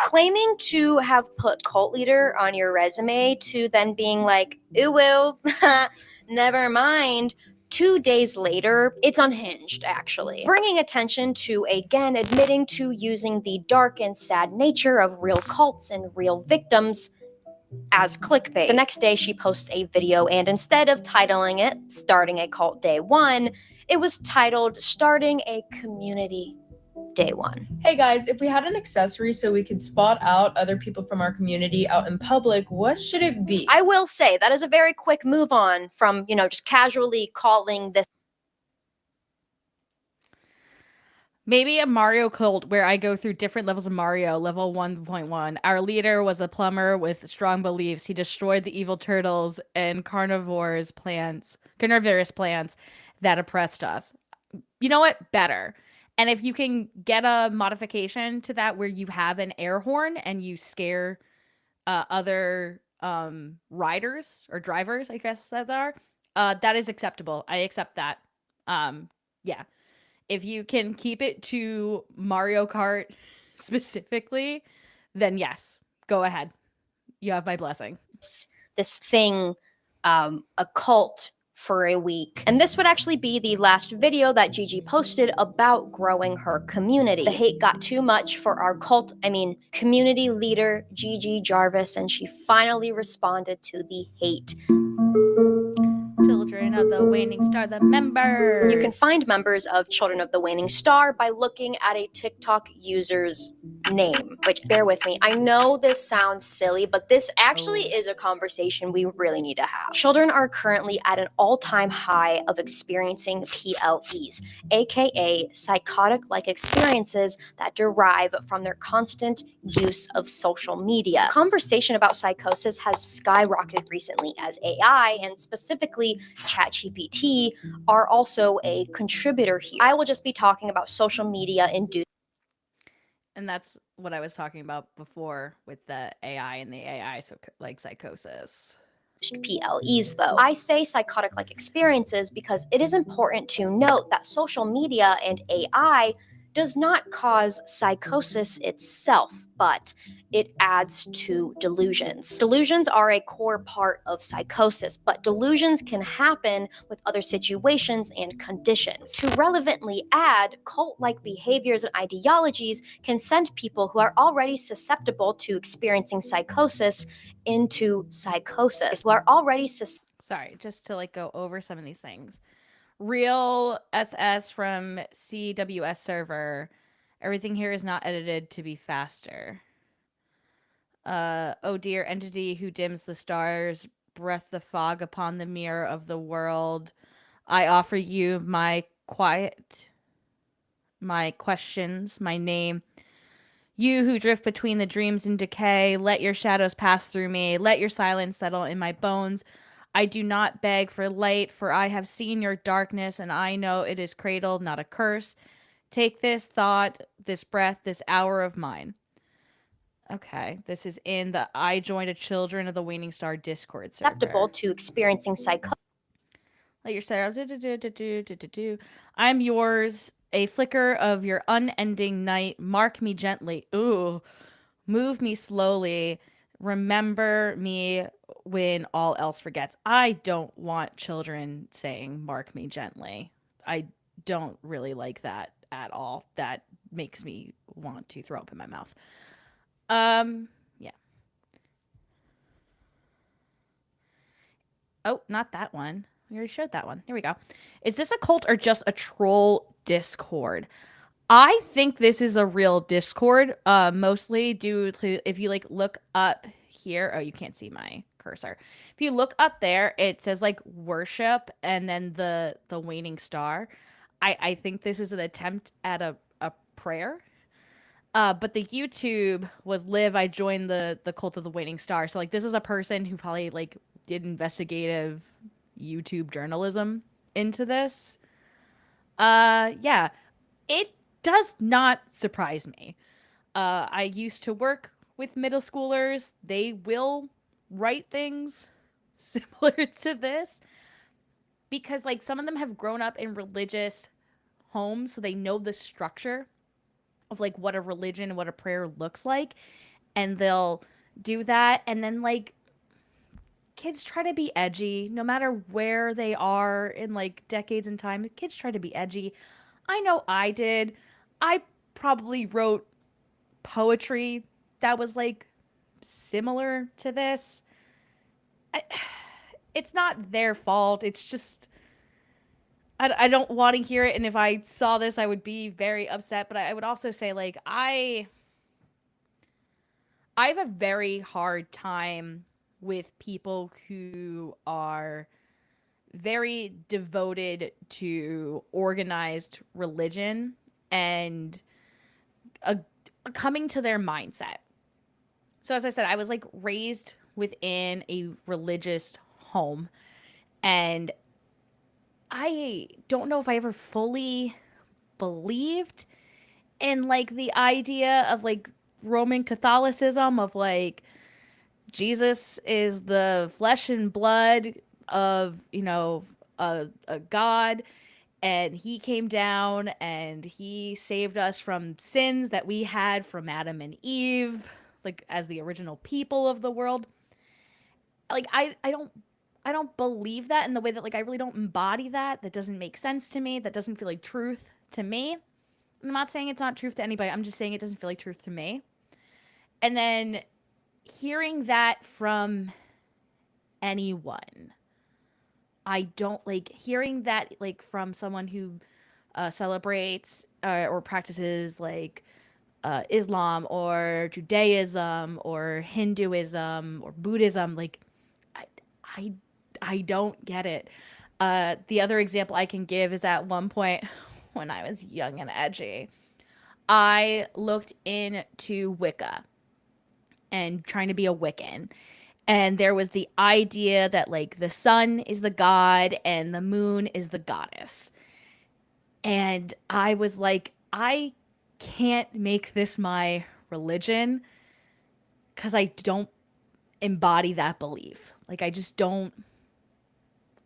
Claiming to have put cult leader on your resume to then being like, ooh, well, never mind. 2 days later, it's unhinged, actually. Bringing attention to, again, admitting to using the dark and sad nature of real cults and real victims as clickbait. The next day, she posts a video, and instead of titling it, Starting a Cult Day 1, it was titled, Starting a Community Day 1. Hey guys, if we had an accessory so we could spot out other people from our community out in public, what should it be? I will say that is a very quick move on from, just casually calling this. Maybe a Mario cult where I go through different levels of Mario. Level 1.1. Our leader was a plumber with strong beliefs. He destroyed the evil turtles and carnivorous plants that oppressed us. You know what? Better. And if you can get a modification to that where you have an air horn and you scare other riders or drivers, I guess that are, that is acceptable. I accept that. Yeah. If you can keep it to Mario Kart specifically, then yes, go ahead. You have my blessing. This thing, a cult for a week. And this would actually be the last video that Gigi posted about growing her community. The hate got too much for our community leader, Gigi Jarvis, and she finally responded to the hate. Children of the Waning Star, the members. You can find members of Children of the Waning Star by looking at a TikTok user's name, which, bear with me, I know this sounds silly, but this actually is a conversation we really need to have. Children are currently at an all-time high of experiencing PLEs, aka psychotic-like experiences that derive from their constant use of social media. Conversation about psychosis has skyrocketed recently as AI, and specifically ChatGPT, are also a contributor here. I will just be talking about social media induced. And that's what I was talking about before with the AI and the AI psychosis. PLEs, though. I say psychotic-like experiences because it is important to note that social media and AI does not cause psychosis itself, but it adds to delusions. Delusions are a core part of psychosis, but delusions can happen with other situations and conditions. To relevantly add, cult-like behaviors and ideologies can send people who are already susceptible to experiencing psychosis into psychosis, who are already Sorry, just to like go over some of these things. Real SS from CWS server. Everything here is not edited to be faster. Oh dear, entity who dims the stars, breath the fog upon the mirror of the world. I offer you my quiet, my questions, my name. You who drift between the dreams and decay, let your shadows pass through me. Let your silence settle in my bones. I do not beg for light, for I have seen your darkness, and I know it is cradled, not a curse. Take this thought, this breath, this hour of mine. Okay, this is in the I Joined a Children of the Waning Star Discord server. susceptible to experiencing psychosis. Let your shadow I'm yours, a flicker of your unending night. Mark me gently. Ooh, move me slowly. Remember me when all else forgets. I don't want children saying mark me gently. I don't really like that at all. That makes me want to throw up in my mouth. Yeah. Oh, not that one. We already showed that one. Here we go. Is this a cult or just a troll Discord? I think this is a real Discord, mostly due to, if you like look up here, oh, you can't see my cursor. If you look up there, it says like worship and then the waning star. I think this is an attempt at a prayer. But the YouTube was live. I joined the cult of the waning star. So like this is a person who probably like did investigative YouTube journalism into this. Yeah, it does not surprise me. I used to work with middle schoolers. They will write things similar to this because like some of them have grown up in religious homes, so they know the structure of like what a religion and what a prayer looks like, and they'll do that. And then like kids try to be edgy no matter where they are in like decades in time. Kids try to be edgy. I know I did. I probably wrote poetry that was like similar to this. It's not their fault. It's just I don't want to hear it, and if I saw this I would be very upset. But I would also say like I have a very hard time with people who are very devoted to organized religion and coming to their mindset. So as I said, I was like raised within a religious home, and I don't know if I ever fully believed in like the idea of like Roman Catholicism of like Jesus is the flesh and blood of, you know, a God, and he came down and he saved us from sins that we had from Adam and Eve, like as the original people of the world. Like I don't believe that in the way that like I really don't embody that. That doesn't make sense to me. That doesn't feel like truth to me. I'm not saying it's not truth to anybody. I'm just saying it doesn't feel like truth to me. And then hearing that from anyone, I don't like hearing that like from someone who celebrates or practices like Islam or Judaism or Hinduism or Buddhism. Like I don't get it. The other example I can give is at one point when I was young and edgy, I looked into Wicca and trying to be a Wiccan. And there was the idea that like the sun is the god and the moon is the goddess. And I was like, I can't make this my religion because I don't embody that belief. Like I just don't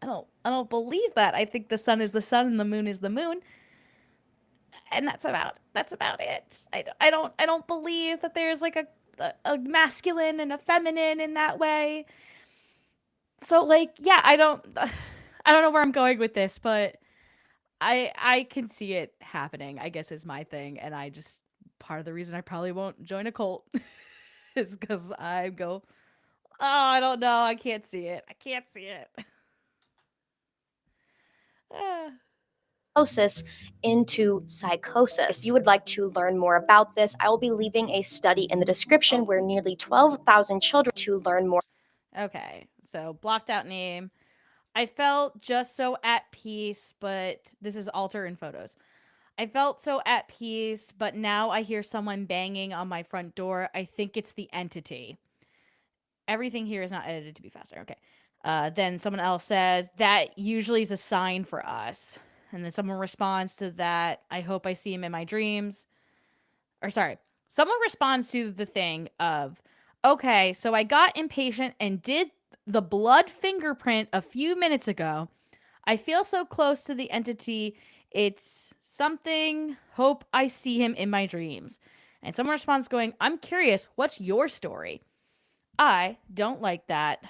I don't believe that. I think the sun is the sun and the moon is the moon. And that's about it. I don't believe that there's like a masculine and a feminine in that way. So like, yeah, I don't know where I'm going with this, but I can see it happening, I guess is my thing. And I just, part of the reason I probably won't join a cult is because I go, oh, I don't know. I can't see it. I can't see it. Into psychosis. If you would like to learn more about this, I will be leaving a study in the description where nearly 12,000 children to learn more. Okay, so blocked out name. I felt just so at peace, but this is alter in photos. I felt so at peace, but now I hear someone banging on my front door. I think it's the entity. Everything here is not edited to be faster. Okay. Then someone else says, that usually is a sign for us. And then someone responds to that, I hope I see him in my dreams. Or sorry, someone responds to the thing of, okay, so I got impatient and did the blood fingerprint a few minutes ago. I feel so close to the entity. It's something. Hope I see him in my dreams. And someone responds going, I'm curious, what's your story? I don't like that.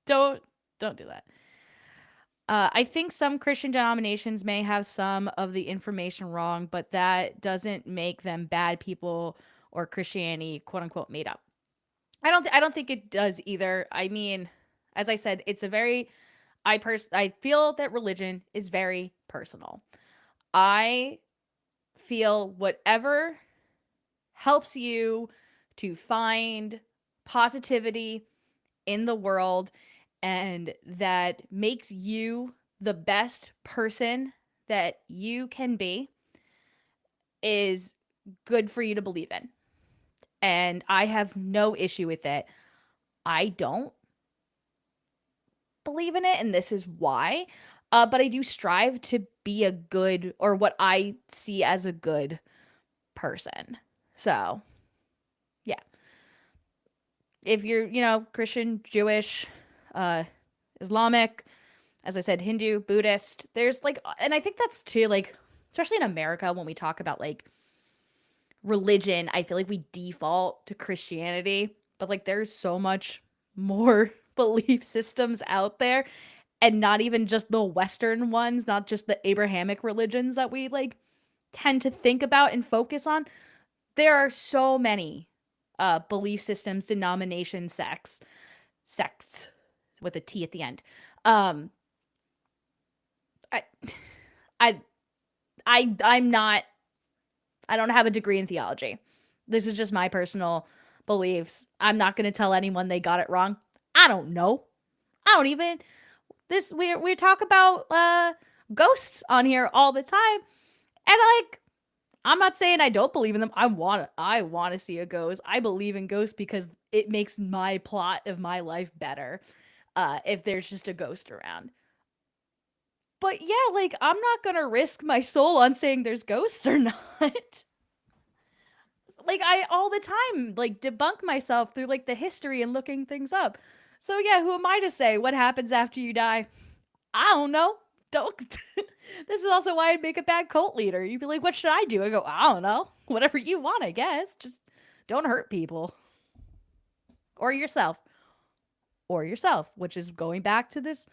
Don't do that. I think some Christian denominations may have some of the information wrong, but that doesn't make them bad people or Christianity, quote unquote, made up. I don't think it does either. I mean, as I said, it's a very, I feel that religion is very personal. I feel whatever helps you to find positivity in the world and that makes you the best person that you can be is good for you to believe in. And I have no issue with it. I don't believe in it, and this is why. But I do strive to be a good, or what I see as a good person. So, yeah. If you're, Christian, Jewish, Islamic, as I said, Hindu, Buddhist, there's like, and I think that's too, like, especially in America, when we talk about like religion, I feel like we default to Christianity, but like there's so much more belief systems out there, and not even just the Western ones, not just the Abrahamic religions that we like tend to think about and focus on. There are so many belief systems, denominations, sects with a T at the end. I'm not, I don't have a degree in theology. This is just my personal beliefs. I'm not going to tell anyone they got it wrong. I don't know. I don't even, we talk about ghosts on here all the time. And like, I'm not saying I don't believe in them. I want to see a ghost. I believe in ghosts because it makes my plot of my life better. If there's just a ghost around. But yeah, like, I'm not gonna risk my soul on saying there's ghosts or not. Like, I all the time like debunk myself through like the history and looking things up. So yeah, who am I to say what happens after you die? I don't know. Don't. This is also why I'd make a bad cult leader. You'd be like, what should I do? I go, I don't know. Whatever you want, I guess. Just don't hurt people. Or yourself. Which is going back to this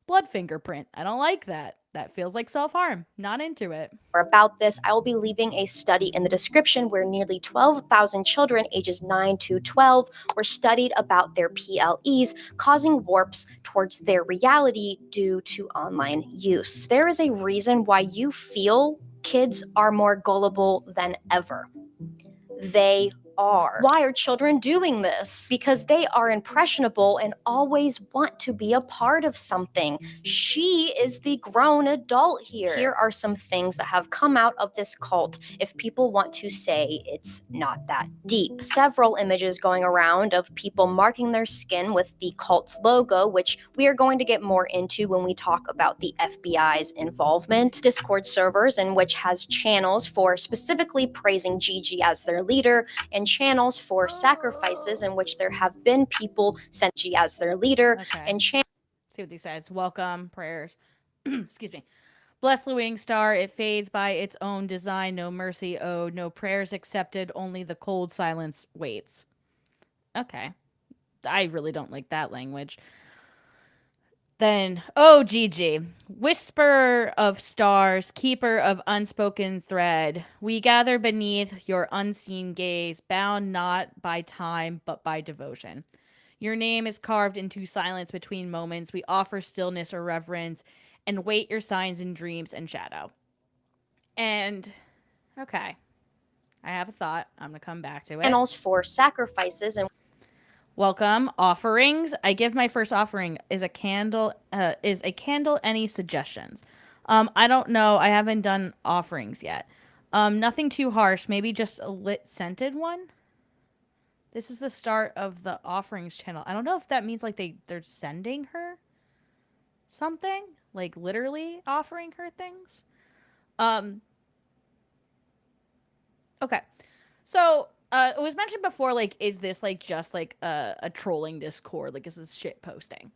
blood fingerprint. I don't like that. That feels like self-harm. Not into it. About this, I will be leaving a study in the description where nearly 12,000 children ages 9 to 12 were studied about their PLEs causing warps towards their reality due to online use. There is a reason why you feel kids are more gullible than ever. They are. Why are children doing this? Because they are impressionable and always want to be a part of something. She is the grown adult here. Here are some things that have come out of this cult if people want to say it's not that deep. Several images going around of people marking their skin with the cult's logo, which we are going to get more into when we talk about the FBI's involvement. Discord servers in which has channels for specifically praising Gigi as their leader, and channels for sacrifices in which there have been people sent as their leader, Okay. and See what these says. Welcome, prayers. Excuse me. Bless the waning star, it fades by its own design, no mercy owed, no prayers accepted, only the cold silence waits. Okay. I really don't like that language. Then, oh, Gigi, whisper of stars, keeper of unspoken thread, we gather beneath your unseen gaze, bound not by time, but by devotion. Your name is carved into silence between moments. We offer stillness or reverence and wait your signs in dreams and shadow. And, okay, I have a thought. I'm going to come back to it. Channels for sacrifices and Welcome offerings. I give my first offering is a candle. Any suggestions? I don't know. I haven't done offerings yet. Nothing too harsh. Maybe just a lit scented one. This is the start of the offerings channel. I don't know if that means like they're sending her something, like literally offering her things. Okay, so. It was mentioned before, like, is this, like, just, like, a trolling Discord? Like, is this shit posting?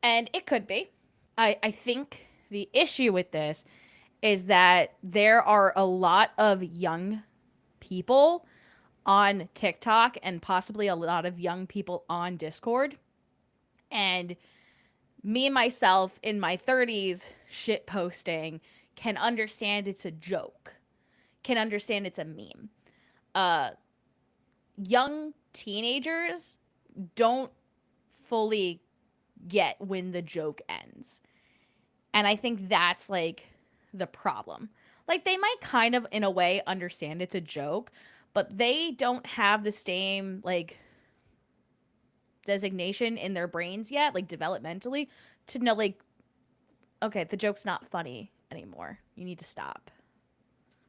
And it could be. I think the issue with this is that there are a lot of young people on TikTok and possibly a lot of young people on Discord. And me, myself, in my 30s, shit posting, can understand it's a joke. Can understand it's a meme. Young teenagers don't fully get when the joke ends. And I think that's like the problem. Like they might kind of in a way understand it's a joke, but they don't have the same like designation in their brains yet, like developmentally, to know like, okay, the joke's not funny anymore. You need to stop.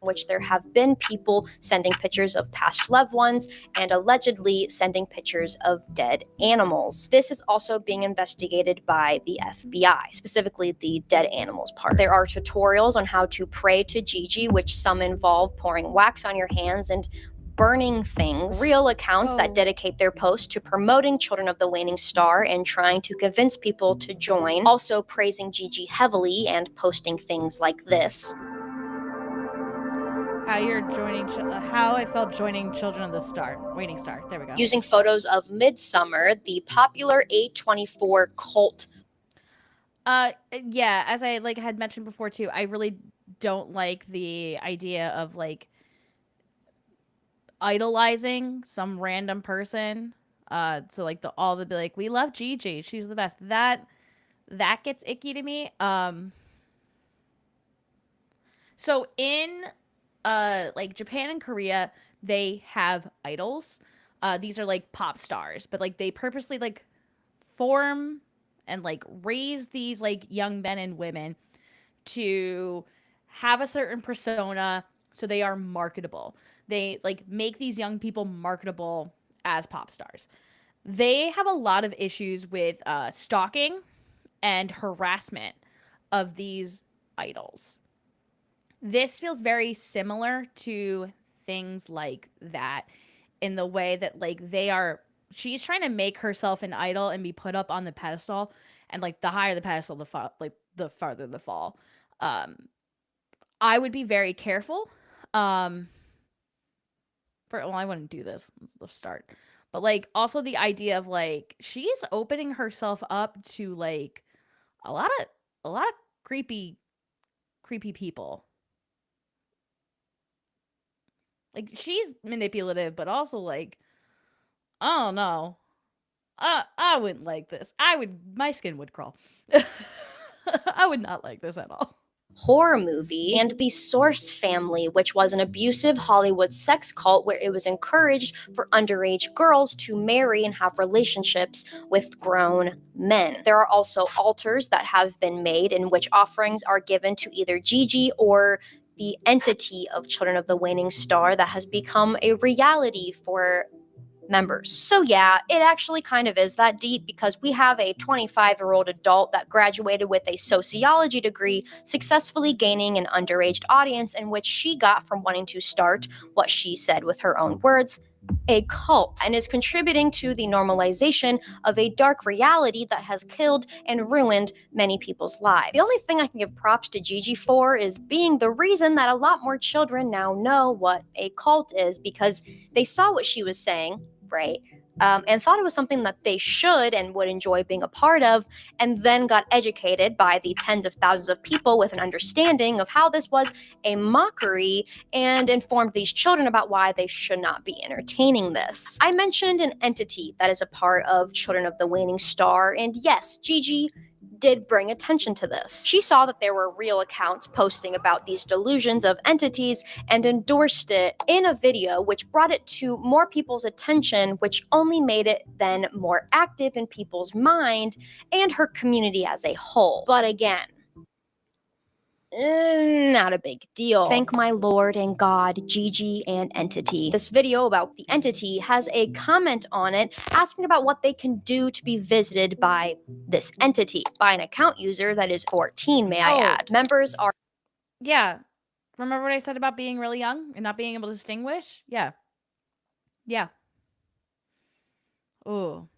Which there have been people sending pictures of past loved ones and allegedly sending pictures of dead animals. This is also being investigated by the FBI, specifically the dead animals part. There are tutorials on how to pray to Gigi, which some involve pouring wax on your hands and burning things. Real accounts that dedicate their posts to promoting Children of the Waning Star and trying to convince people to join, also praising Gigi heavily and posting things like this. How I felt joining Children of the Waning Star. There we go. Using photos of Midsummer, the popular A24 cult. Yeah, as I like had mentioned before too, I really don't like the idea of like idolizing some random person. So like all the be like, we love Gigi, she's the best. That gets icky to me. So in like Japan and Korea, they have idols. These are like pop stars, but like they purposely like form and like raise these like young men and women to have a certain persona so they are marketable. They like make these young people marketable as pop stars. They have a lot of issues with stalking and harassment of these idols. This feels very similar to things like that in the way that like she's trying to make herself an idol and be put up on the pedestal, and like the higher the pedestal, the farther the fall. I would be very careful. I wouldn't do this. Let's start. But like also the idea of like she's opening herself up to like a lot of creepy people. Like she's manipulative, but also like, I don't know. I wouldn't like this. My skin would crawl. I would not like this at all. Horror movie, and the Source family, which was an abusive Hollywood sex cult where it was encouraged for underage girls to marry and have relationships with grown men. There are also altars that have been made in which offerings are given to either Gigi or the entity of Children of the Waning Star that has become a reality for members. So yeah, it actually kind of is that deep because we have a 25-year-old adult that graduated with a sociology degree, successfully gaining an underage audience in which she got from wanting to start what she said with her own words, a cult and is contributing to the normalization of a dark reality that has killed and ruined many people's lives. The only thing I can give props to Gigi for is being the reason that a lot more children now know what a cult is, because they saw what she was saying, right? And thought it was something that they should and would enjoy being a part of, and then got educated by the tens of thousands of people with an understanding of how this was a mockery, and informed these children about why they should not be entertaining this. I mentioned an entity that is a part of Children of the Waning Star, and yes, Gigi did bring attention to this. She saw that there were real accounts posting about these delusions of entities and endorsed it in a video, which brought it to more people's attention, which only made it then more active in people's mind and her community as a whole. But again, not a big deal. Thank my Lord and God, Gigi and Entity. This video about the entity has a comment on it asking about what they can do to be visited by this entity, by an account user that is 14, may I add. Members are... Yeah. Remember what I said about being really young and not being able to distinguish? Yeah. Yeah. Ooh.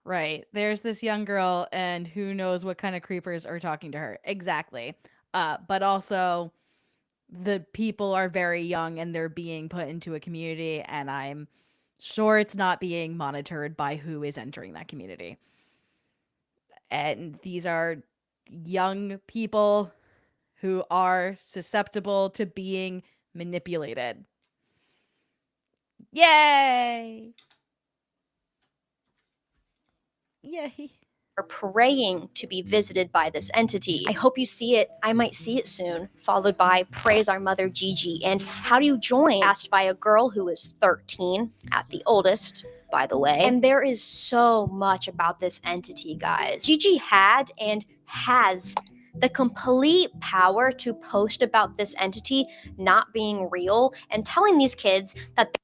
Right. There's this young girl, and who knows what kind of creepers are talking to her. Exactly. But also, the people are very young, and they're being put into a community, and I'm sure it's not being monitored by who is entering that community. And these are young people who are susceptible to being manipulated. Yay! Yay. are praying to be visited by this entity. I hope you see it. I might see it soon. Followed by praise our mother Gigi. And how do you join? Asked by a girl who is 13, at the oldest, by the way. And there is so much about this entity, guys. Gigi had and has the complete power to post about this entity not being real and telling these kids that...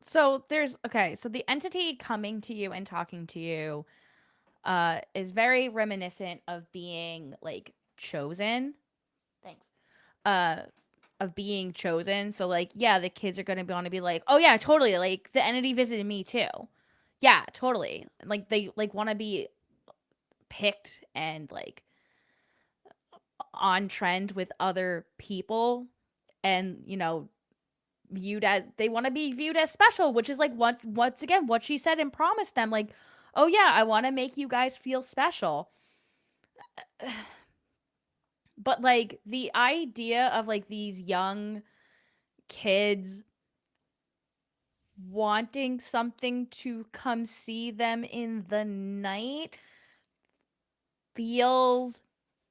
So there's, okay, so the entity coming to you and talking to you is very reminiscent of being like chosen. Thanks. Of being chosen. So like, yeah, the kids are going to want to be like, oh yeah, totally. Like the entity visited me too. Yeah, totally. Like they like want to be picked and like on trend with other people, and you know, viewed as, they want to be viewed as special, which is like once again what she said and promised them, like, oh yeah, I want to make you guys feel special. But like the idea of like these young kids wanting something to come see them in the night feels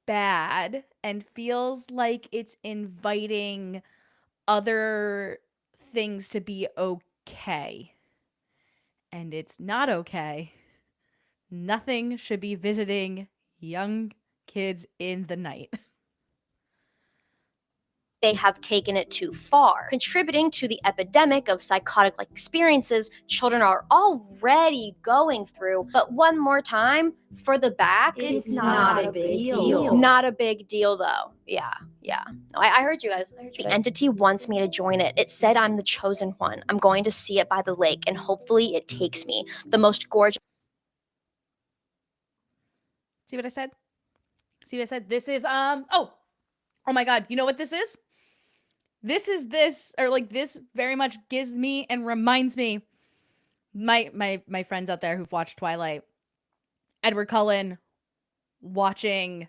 bad and feels like it's inviting other things to be okay. And it's not okay. Nothing should be visiting young kids in the night. They have taken it too far, contributing to the epidemic of psychotic-like experiences children are already going through. But one more time, for the back, It's not a big deal. Not a big deal, though. Yeah. No, I heard you guys. The entity wants me to join it. It said I'm the chosen one. I'm going to see it by the lake, and hopefully it takes me. The most gorgeous... See what I said? See what I said? This is, oh my God. You know what this is? This is this, or like this very much gives me and reminds me, my friends out there who've watched Twilight, Edward Cullen watching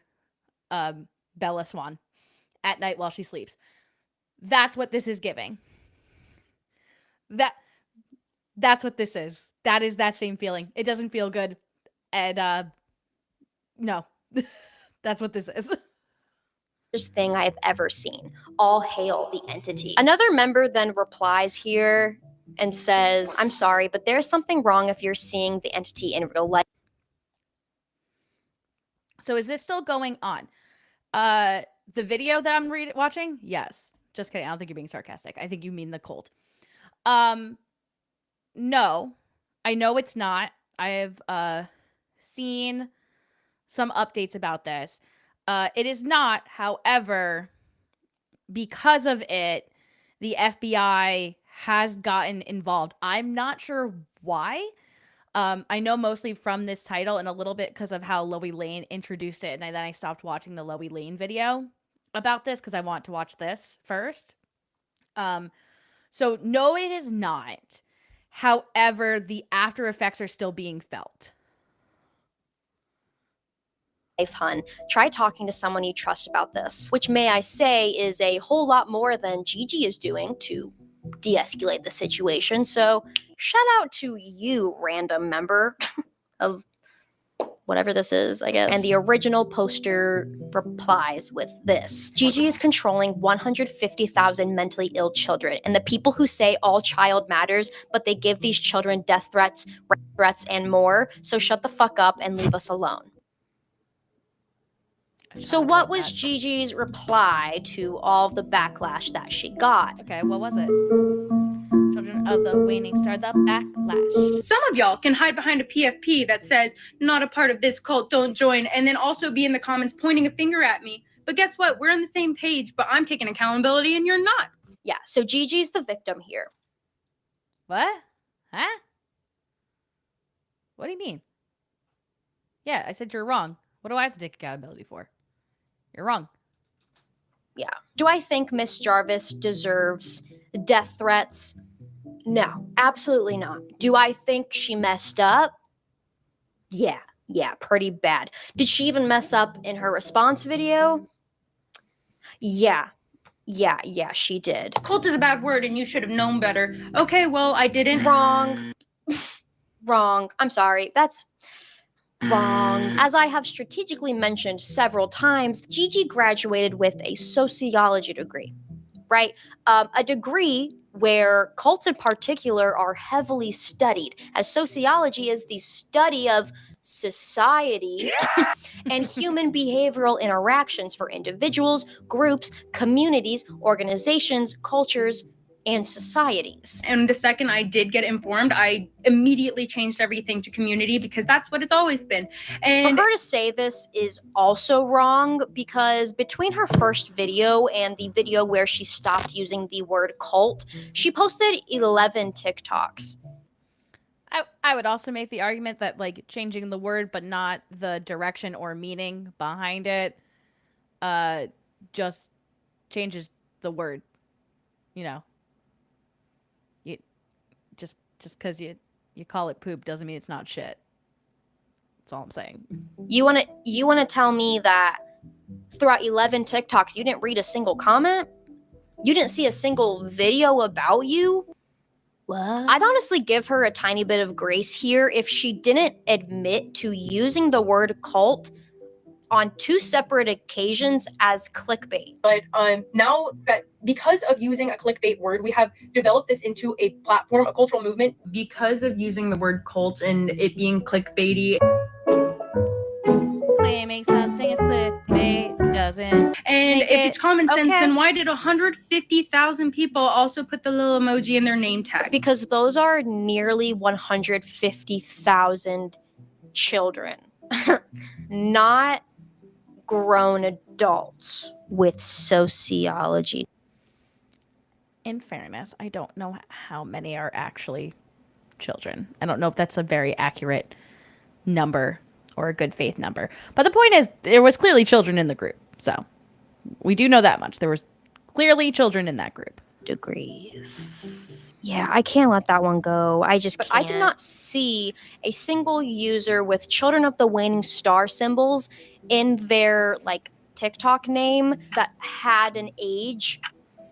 Bella Swan at night while she sleeps. That's what this is giving. That's what this is. That is that same feeling. It doesn't feel good. And no. That's what this is. thing I have ever seen. All hail the entity. Another member then replies here and says, I'm sorry, but there's something wrong if you're seeing the entity in real life. So is this still going on? The video that I'm watching? Yes. Just kidding. I don't think you're being sarcastic. I think you mean the cult. No. I know it's not. I have seen some updates about this. It is not, however, because of it, the FBI has gotten involved. I'm not sure why. I know mostly from this title and a little bit because of how Loey Lane introduced it, and then I stopped watching the Loey Lane video about this because I want to watch this first. So no, it is not. However, the after effects are still being felt. Hun, try talking to someone you trust about this, which may I say is a whole lot more than Gigi is doing to de-escalate the situation. So shout out to you, random member of whatever this is, I guess. And the original poster replies with this. Gigi is controlling 150,000 mentally ill children, and the people who say all child matters, but they give these children death threats, rape threats, and more. So shut the fuck up and leave us alone. So what was Gigi's reply to all the backlash that she got? Okay, what was it? Children of the Waning Star, the backlash. Some of y'all can hide behind a PFP that says, not a part of this cult, don't join, and then also be in the comments pointing a finger at me. But guess what? We're on the same page, but I'm taking accountability and you're not. Yeah, so Gigi's the victim here. What? Huh? What do you mean? Yeah, I said you're wrong. What do I have to take accountability for? You're wrong. Yeah. Do I think Miss Jarvis deserves death threats? No, absolutely not. Do I think she messed up? Yeah, pretty bad. Did she even mess up in her response video? Yeah, she did. Cult is a bad word and you should have known better. Okay, well, I didn't. Wrong. Wrong. I'm sorry. That's wrong. As I have strategically mentioned several times, Gigi graduated with a sociology degree, right? A degree where cults in particular are heavily studied, as sociology is the study of society and human behavioral interactions for individuals, groups, communities, organizations, cultures, and societies. And the second I did get informed, I immediately changed everything to community because that's what it's always been. And for her to say this is also wrong because between her first video and the video where she stopped using the word cult, she posted 11 TikToks. I would also make the argument that like changing the word but not the direction or meaning behind it just changes the word, you know. Just because you call it poop doesn't mean it's not shit. That's all I'm saying. You wanna tell me that throughout 11 TikToks you didn't read a single comment? You didn't see a single video about you? What? I'd honestly give her a tiny bit of grace here if she didn't admit to using the word cult on 2 separate occasions as clickbait. But now that because of using a clickbait word, we have developed this into a platform, a cultural movement. Because of using the word cult and it being clickbaity. Claiming something is clickbait doesn't. And if it's common sense, okay. then why did 150,000 people also put the little emoji in their name tag? Because those are nearly 150,000 children. Not grown adults with sociology. In fairness, I don't know how many are actually children. I don't know if that's a very accurate number or a good faith number. But the point is, there was clearly children in the group. So we do know that much. There was clearly children in that group. Degrees. Yeah, I can't let that one go. I just can't. I did not see a single user with Children of the Waning Star symbols in their like TikTok name that had an age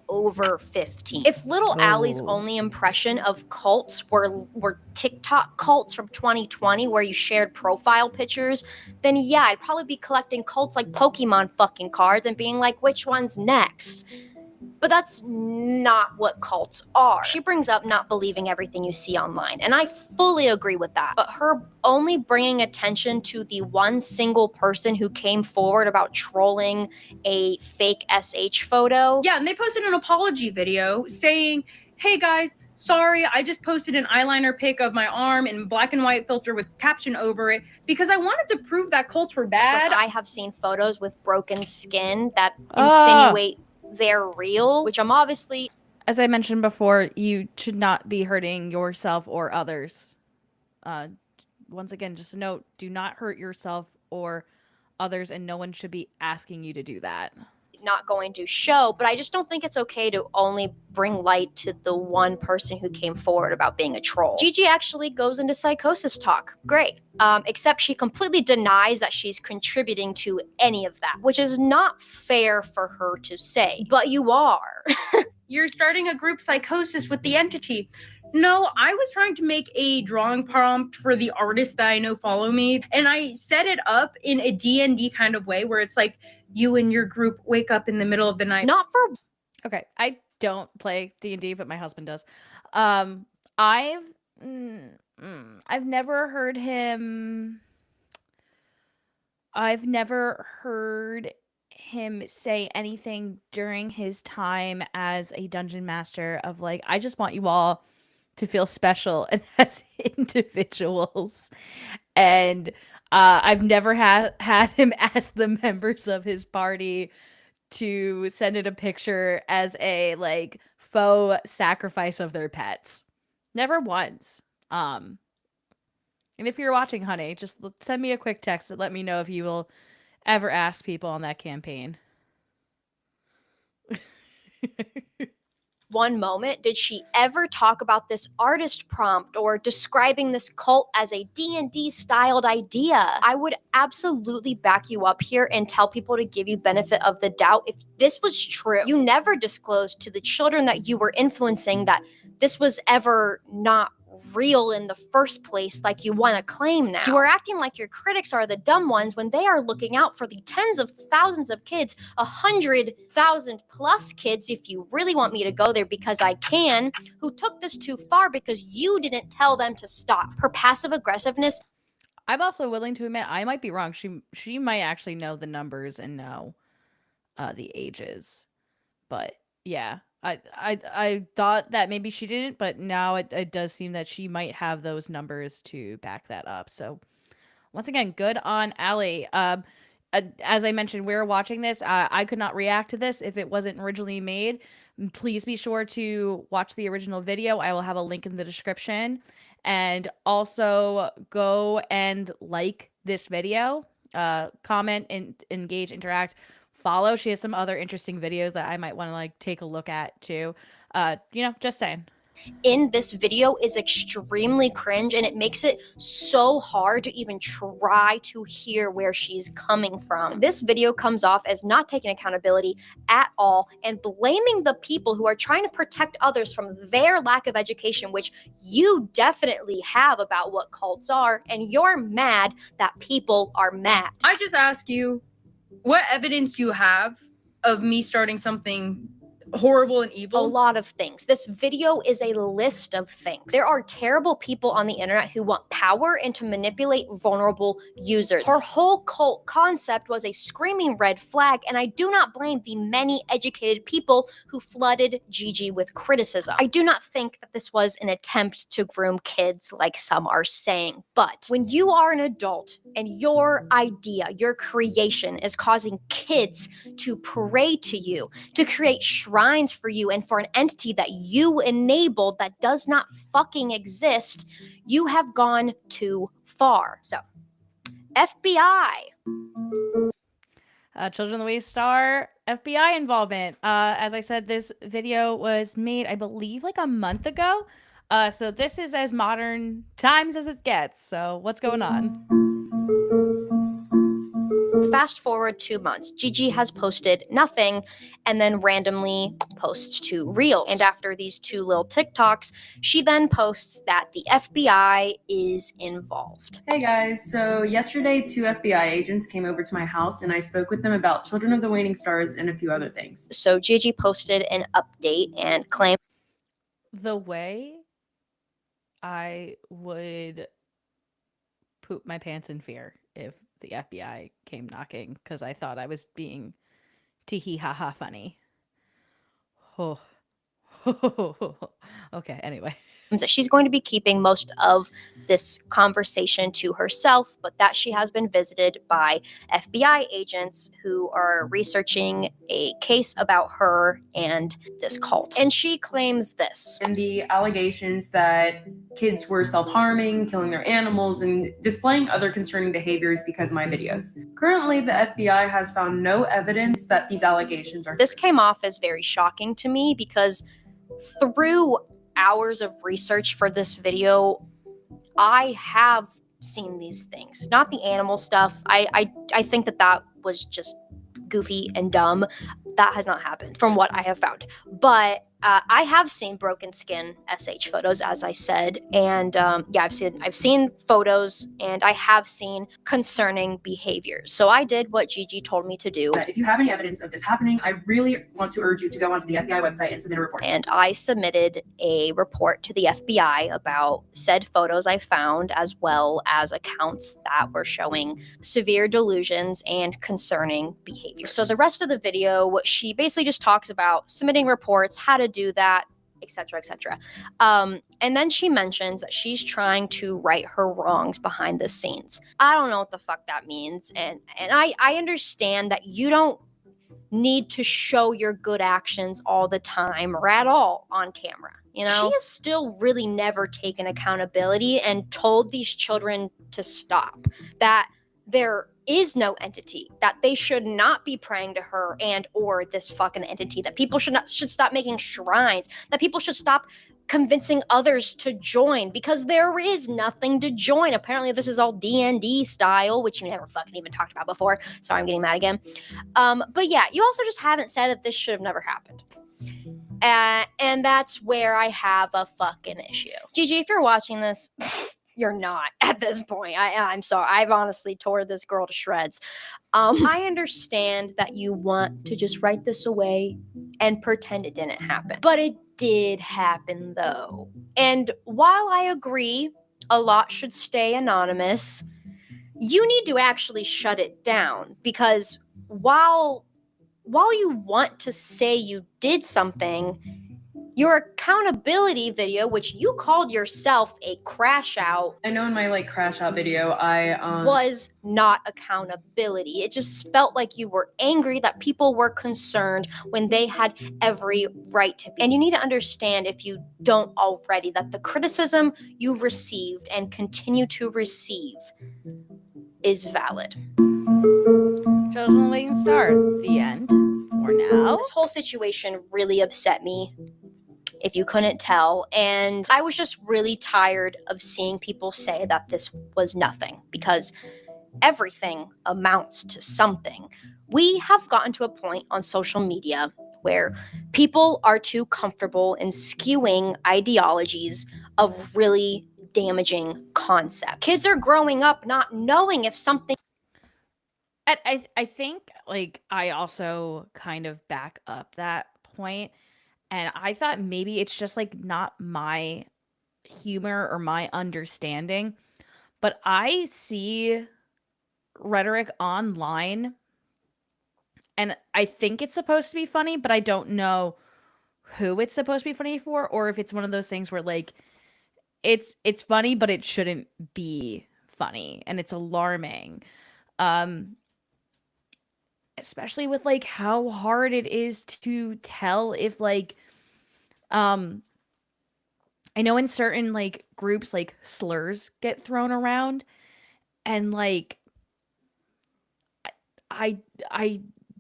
over 15. If Little Allie's only impression of cults were TikTok cults from 2020 where you shared profile pictures, then yeah, I'd probably be collecting cults like Pokemon fucking cards and being like, which one's next? But that's not what cults are. She brings up not believing everything you see online, and I fully agree with that. But her only bringing attention to the one single person who came forward about trolling a fake SH photo. Yeah, and they posted an apology video saying, hey guys, sorry, I just posted an eyeliner pic of my arm in black and white filter with caption over it because I wanted to prove that cults were bad. I have seen photos with broken skin that Ah. insinuate they're real, which I'm obviously As I mentioned before, you should not be hurting yourself or others. Once again, just a note, do not hurt yourself or others, and no one should be asking you to do that. not going to show, but I just don't think it's okay to only bring light to the one person who came forward about being a troll. Gigi actually goes into psychosis talk. Great. Except she completely denies that she's contributing to any of that, which is not fair for her to say. But you are. You're starting a group psychosis with the entity. No, I was trying to make a drawing prompt for the artists that I know follow me, and I set it up in a D&D kind of way where it's like you and your group wake up in the middle of the night. Not for Okay, I don't play D&D, but my husband does. I've never heard him. I've never heard him say anything during his time as a dungeon master of like, I just want you all to feel special and as individuals. And I've never had him ask the members of his party to send in a picture as a like faux sacrifice of their pets. Never once. And if you're watching, honey, just send me a quick text and let me know if you will ever ask people on that campaign. one moment did she ever talk about this artist prompt or describing this cult as a D&D styled idea. I would absolutely back you up here and tell people to give you benefit of the doubt if this was true. You never disclosed to the children that you were influencing that this was ever not real in the first place like you want to claim now. You are acting like your critics are the dumb ones when they are looking out for the tens of thousands of kids, 100,000 plus kids, if you really want me to go there because I can, who took this too far because you didn't tell them to stop. Her passive aggressiveness. I'm also willing to admit I might be wrong. She might actually know the numbers and know the ages. But yeah, I thought that maybe she didn't, but now it does seem that she might have those numbers to back that up. So once again, good on Allie. As I mentioned, we're watching this. I could not react to this if it wasn't originally made. Please be sure to watch the original video. I will have a link in the description. And also go and like this video, comment, and engage, interact, follow. She has some other interesting videos that I might want to like take a look at too. Just saying. In this video is extremely cringe, and it makes it so hard to even try to hear where she's coming from. This video comes off as not taking accountability at all and blaming the people who are trying to protect others from their lack of education, which you definitely have about what cults are, and you're mad that people are mad. I just ask you, what evidence do you have of me starting something horrible and evil? A lot of things. This video is a list of things. There are terrible people on the internet who want power and to manipulate vulnerable users. Her whole cult concept was a screaming red flag, and I do not blame the many educated people who flooded Gigi with criticism. I do not think that this was an attempt to groom kids like some are saying, but when you are an adult and your idea, your creation is causing kids to pray to you, to create shrines for you and for an entity that you enabled that does not fucking exist, you have gone too far. So, FBI. Children of the Waystar FBI involvement. As I said, this video was made, I believe, like a month ago. So this is as modern times as it gets. So what's going on? Fast forward 2 months, Gigi has posted nothing and then randomly posts 2 reels. And after these 2 little TikToks, she then posts that the FBI is involved. Hey guys, so yesterday 2 FBI agents came over to my house and I spoke with them about Children of the Waning Stars and a few other things. So Gigi posted an update and claimed The way I would poop my pants in fear if the FBI came knocking because I thought I was being tee-hee-ha-ha funny. Oh. Okay, anyway. that she's going to be keeping most of this conversation to herself, but that she has been visited by FBI agents who are researching a case about her and this cult. And she claims this. And the allegations that kids were self-harming, killing their animals, and displaying other concerning behaviors because of my videos. Currently, the FBI has found no evidence that these allegations are This true. came off as very shocking to me because through hours of research for this video, I have seen these things. Not the animal stuff. I think that was just goofy and dumb. That has not happened from what I have found. But I have seen broken skin SH photos, as I said, and yeah, I've seen photos, and I have seen concerning behaviors. So I did what Gigi told me to do. But if you have any evidence of this happening, I really want to urge you to go onto the FBI website and submit a report. And I submitted a report to the FBI about said photos I found, as well as accounts that were showing severe delusions and concerning behaviors. So the rest of the video, she basically just talks about submitting reports, how to do that, etc., etc. And then she mentions that she's trying to right her wrongs behind the scenes. I don't know what the fuck that means, and I understand that you don't need to show your good actions all the time or at all on camera. You know, she has still really never taken accountability and told these children to stop, that there is no entity, that they should not be praying to her and or this fucking entity, that people should stop making shrines, that people should stop convincing others to join, because there is nothing to join. Apparently this is all D&D style, which you never fucking even talked about before. Sorry, I'm getting mad again. But yeah, you also just haven't said that this should have never happened. And that's where I have a fucking issue. Gigi, if you're watching this, you're not at this point. I'm sorry. I've honestly tore this girl to shreds. I understand that you want to just write this away and pretend it didn't happen. But it did happen, though. And while I agree a lot should stay anonymous, you need to actually shut it down, because while you want to say you did something, your accountability video, which you called yourself a crash out, I know in my crash out video, I was not accountability. It just felt like you were angry that people were concerned when they had every right to be. And you need to understand, if you don't already, that the criticism you received and continue to receive is valid. Children of the Waiting Star, the end for now. This whole situation really upset me, if you couldn't tell, and I was just really tired of seeing people say that this was nothing, because everything amounts to something. We have gotten to a point on social media where people are too comfortable in skewing ideologies of really damaging concepts. Kids are growing up not knowing if something. I think I also kind of back up that point, and I thought maybe it's just not my humor or my understanding, but I see rhetoric online and I think it's supposed to be funny, but I don't know who it's supposed to be funny for, or if it's one of those things where it's funny but it shouldn't be funny and it's alarming. Especially with how hard it is to tell if I know in certain groups slurs get thrown around, and I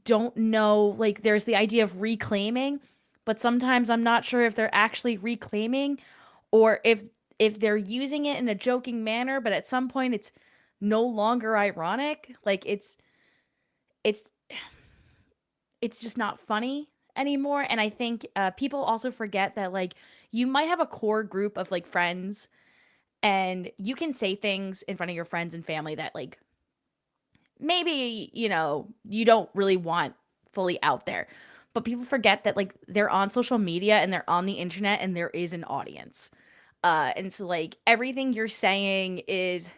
don't know, there's the idea of reclaiming, but sometimes I'm not sure if they're actually reclaiming or if they're using it in a joking manner, but at some point it's no longer ironic. It's just not funny anymore. And I think people also forget that you might have a core group of friends, and you can say things in front of your friends and family that maybe you don't really want fully out there, but people forget that they're on social media and they're on the internet and there is an audience, and so everything you're saying is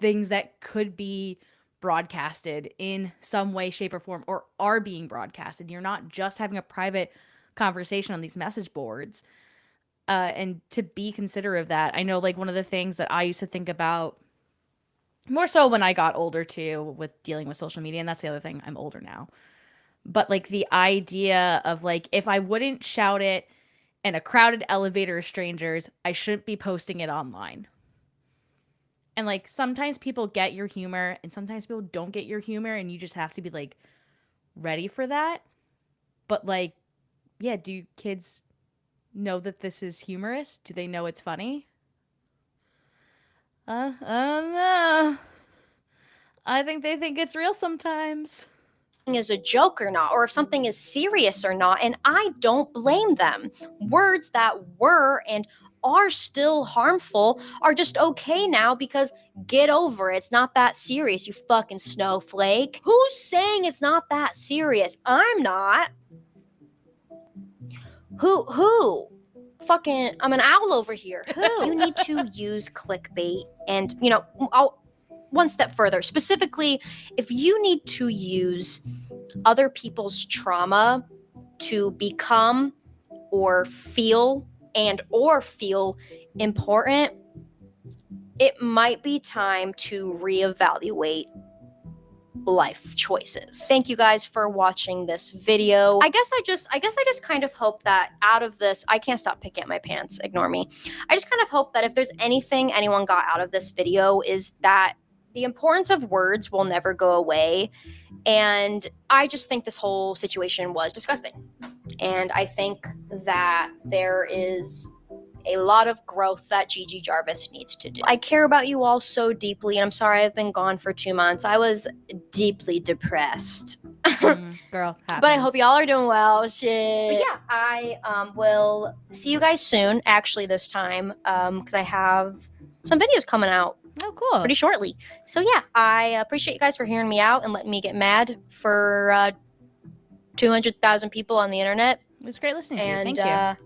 things that could be broadcasted in some way, shape, or form, or are being broadcasted. You're not just having a private conversation on these message boards, and to be considerate of that. I know, like, one of the things that I used to think about more so when I got older too, with dealing with social media, and that's the other thing, I'm older now. But like the idea of like, if I wouldn't shout it in a crowded elevator of strangers, I shouldn't be posting it online. And like sometimes people get your humor and sometimes people don't get your humor, and you just have to be like ready for that. But like, yeah, do kids know that this is humorous? Do they know it's funny? No. I think they think it's real sometimes. Is a joke or not, or if something is serious or not, and I don't blame them. Words that were and are still harmful are just okay now because get over it. It's not that serious, you fucking snowflake. Who's saying it's not that serious? I'm not. Who? Fucking, I'm an owl over here. Who? You need to use clickbait and, I'll one step further. Specifically, if you need to use other people's trauma to become or feel important, it might be time to reevaluate life choices. Thank you guys for watching this video. I guess I just kind of hope that out of this, I can't stop picking at my pants, ignore me. I just kind of hope that if there's anything anyone got out of this video is that the importance of words will never go away. And I just think this whole situation was disgusting. And I think that there is a lot of growth that Gigi Jarvis needs to do. I care about you all so deeply, and I'm sorry I've been gone for 2 months. I was deeply depressed. Girl, happens. But I hope y'all are doing well. Shit. But yeah, I will see you guys soon, actually this time, because I have some videos coming out. Oh, cool. Pretty shortly. So yeah, I appreciate you guys for hearing me out and letting me get mad for 200,000 people on the internet. It was great listening to you. And Thank you.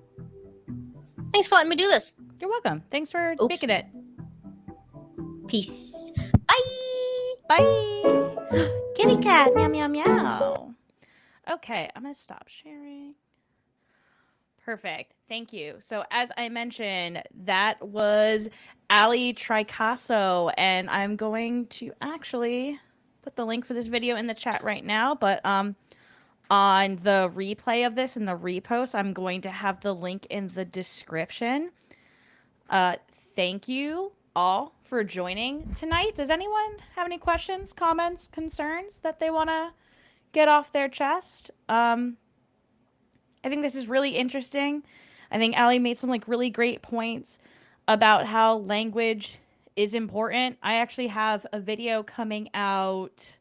thanks for letting me do this. You're welcome. Thanks for making it. Peace. Bye. Bye. Kitty cat. Meow, meow, meow. Okay, I'm going to stop sharing. Perfect. Thank you. So as I mentioned, that was Ali Tricasso, and I'm going to actually put the link for this video in the chat right now, but on the replay of this and the repost, I'm going to have the link in the description. Thank you all for joining tonight. Does anyone have any questions, comments, concerns that they want to get off their chest? I think this is really interesting. I think Ali made some like really great points about how language is important. I actually have a video coming out,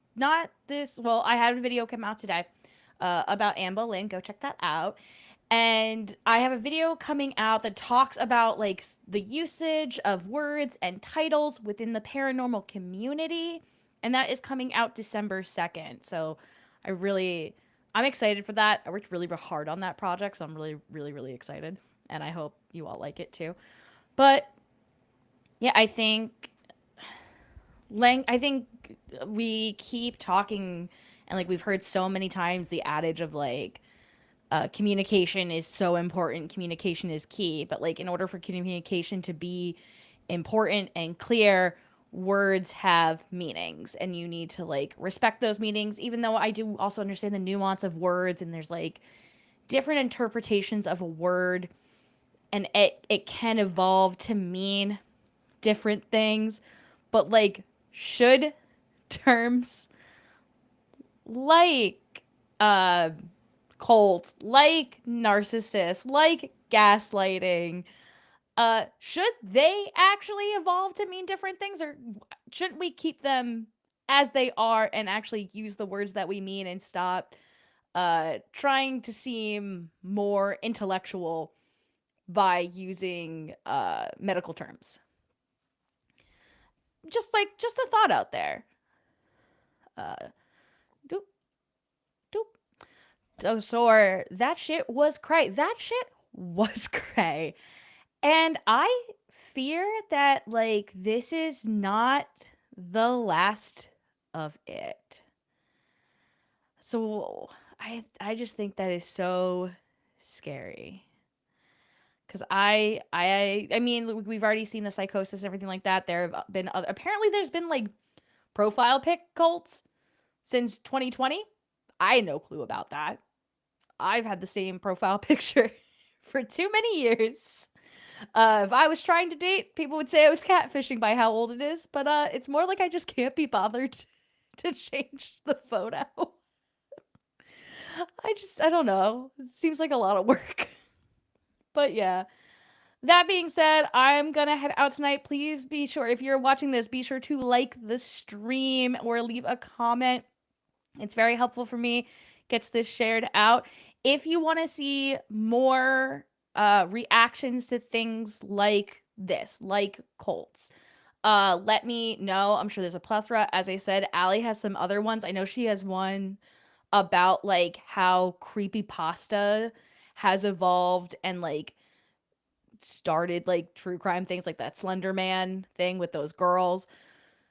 not this, well, I had a video come out today about Anne Boleyn. Go check that out. And I have a video coming out that talks about like the usage of words and titles within the paranormal community. And that is coming out December 2nd. So I'm excited for that. I worked really hard on that project. So I'm really excited. And I hope you all like it too. But yeah, I think we keep talking, and like we've heard so many times the adage of like, communication is so important. Communication is key. But like in order for communication to be important and clear, words have meanings, and you need to like respect those meanings, even though I do also understand the nuance of words, and there's like different interpretations of a word, and it can evolve to mean different things. But like, should terms like cult, like narcissist, like gaslighting, should they actually evolve to mean different things, or shouldn't we keep them as they are and actually use the words that we mean and stop trying to seem more intellectual by using medical terms? Just a thought out there. So that shit was cray. And I fear that, like, this is not the last of it. So I just think that is so scary. Because I mean, we've already seen the psychosis and everything like that. There have been other, apparently there's been like profile pic cults since 2020. I had no clue about that. I've had the same profile picture for too many years. If I was trying to date, people would say I was catfishing by how old it is, but it's more like I just can't be bothered to change the photo. I don't know. It seems like a lot of work. But yeah. That being said, I'm gonna head out tonight. Please be sure, if you're watching this, be sure to like the stream or leave a comment. It's very helpful for me. Gets this shared out. If you want to see more reactions to things like this, like cults, let me know. I'm sure there's a plethora. As I said, Allie has some other ones. I know she has one about like how creepypasta has evolved and like started like true crime things, like that Slender Man thing with those girls.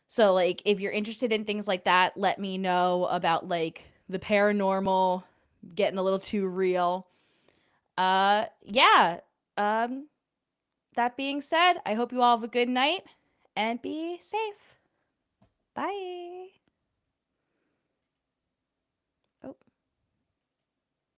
So like if you're interested in things like that, let me know about like the paranormal getting a little too real. Yeah. That being said, I hope you all have a good night and be safe. Bye.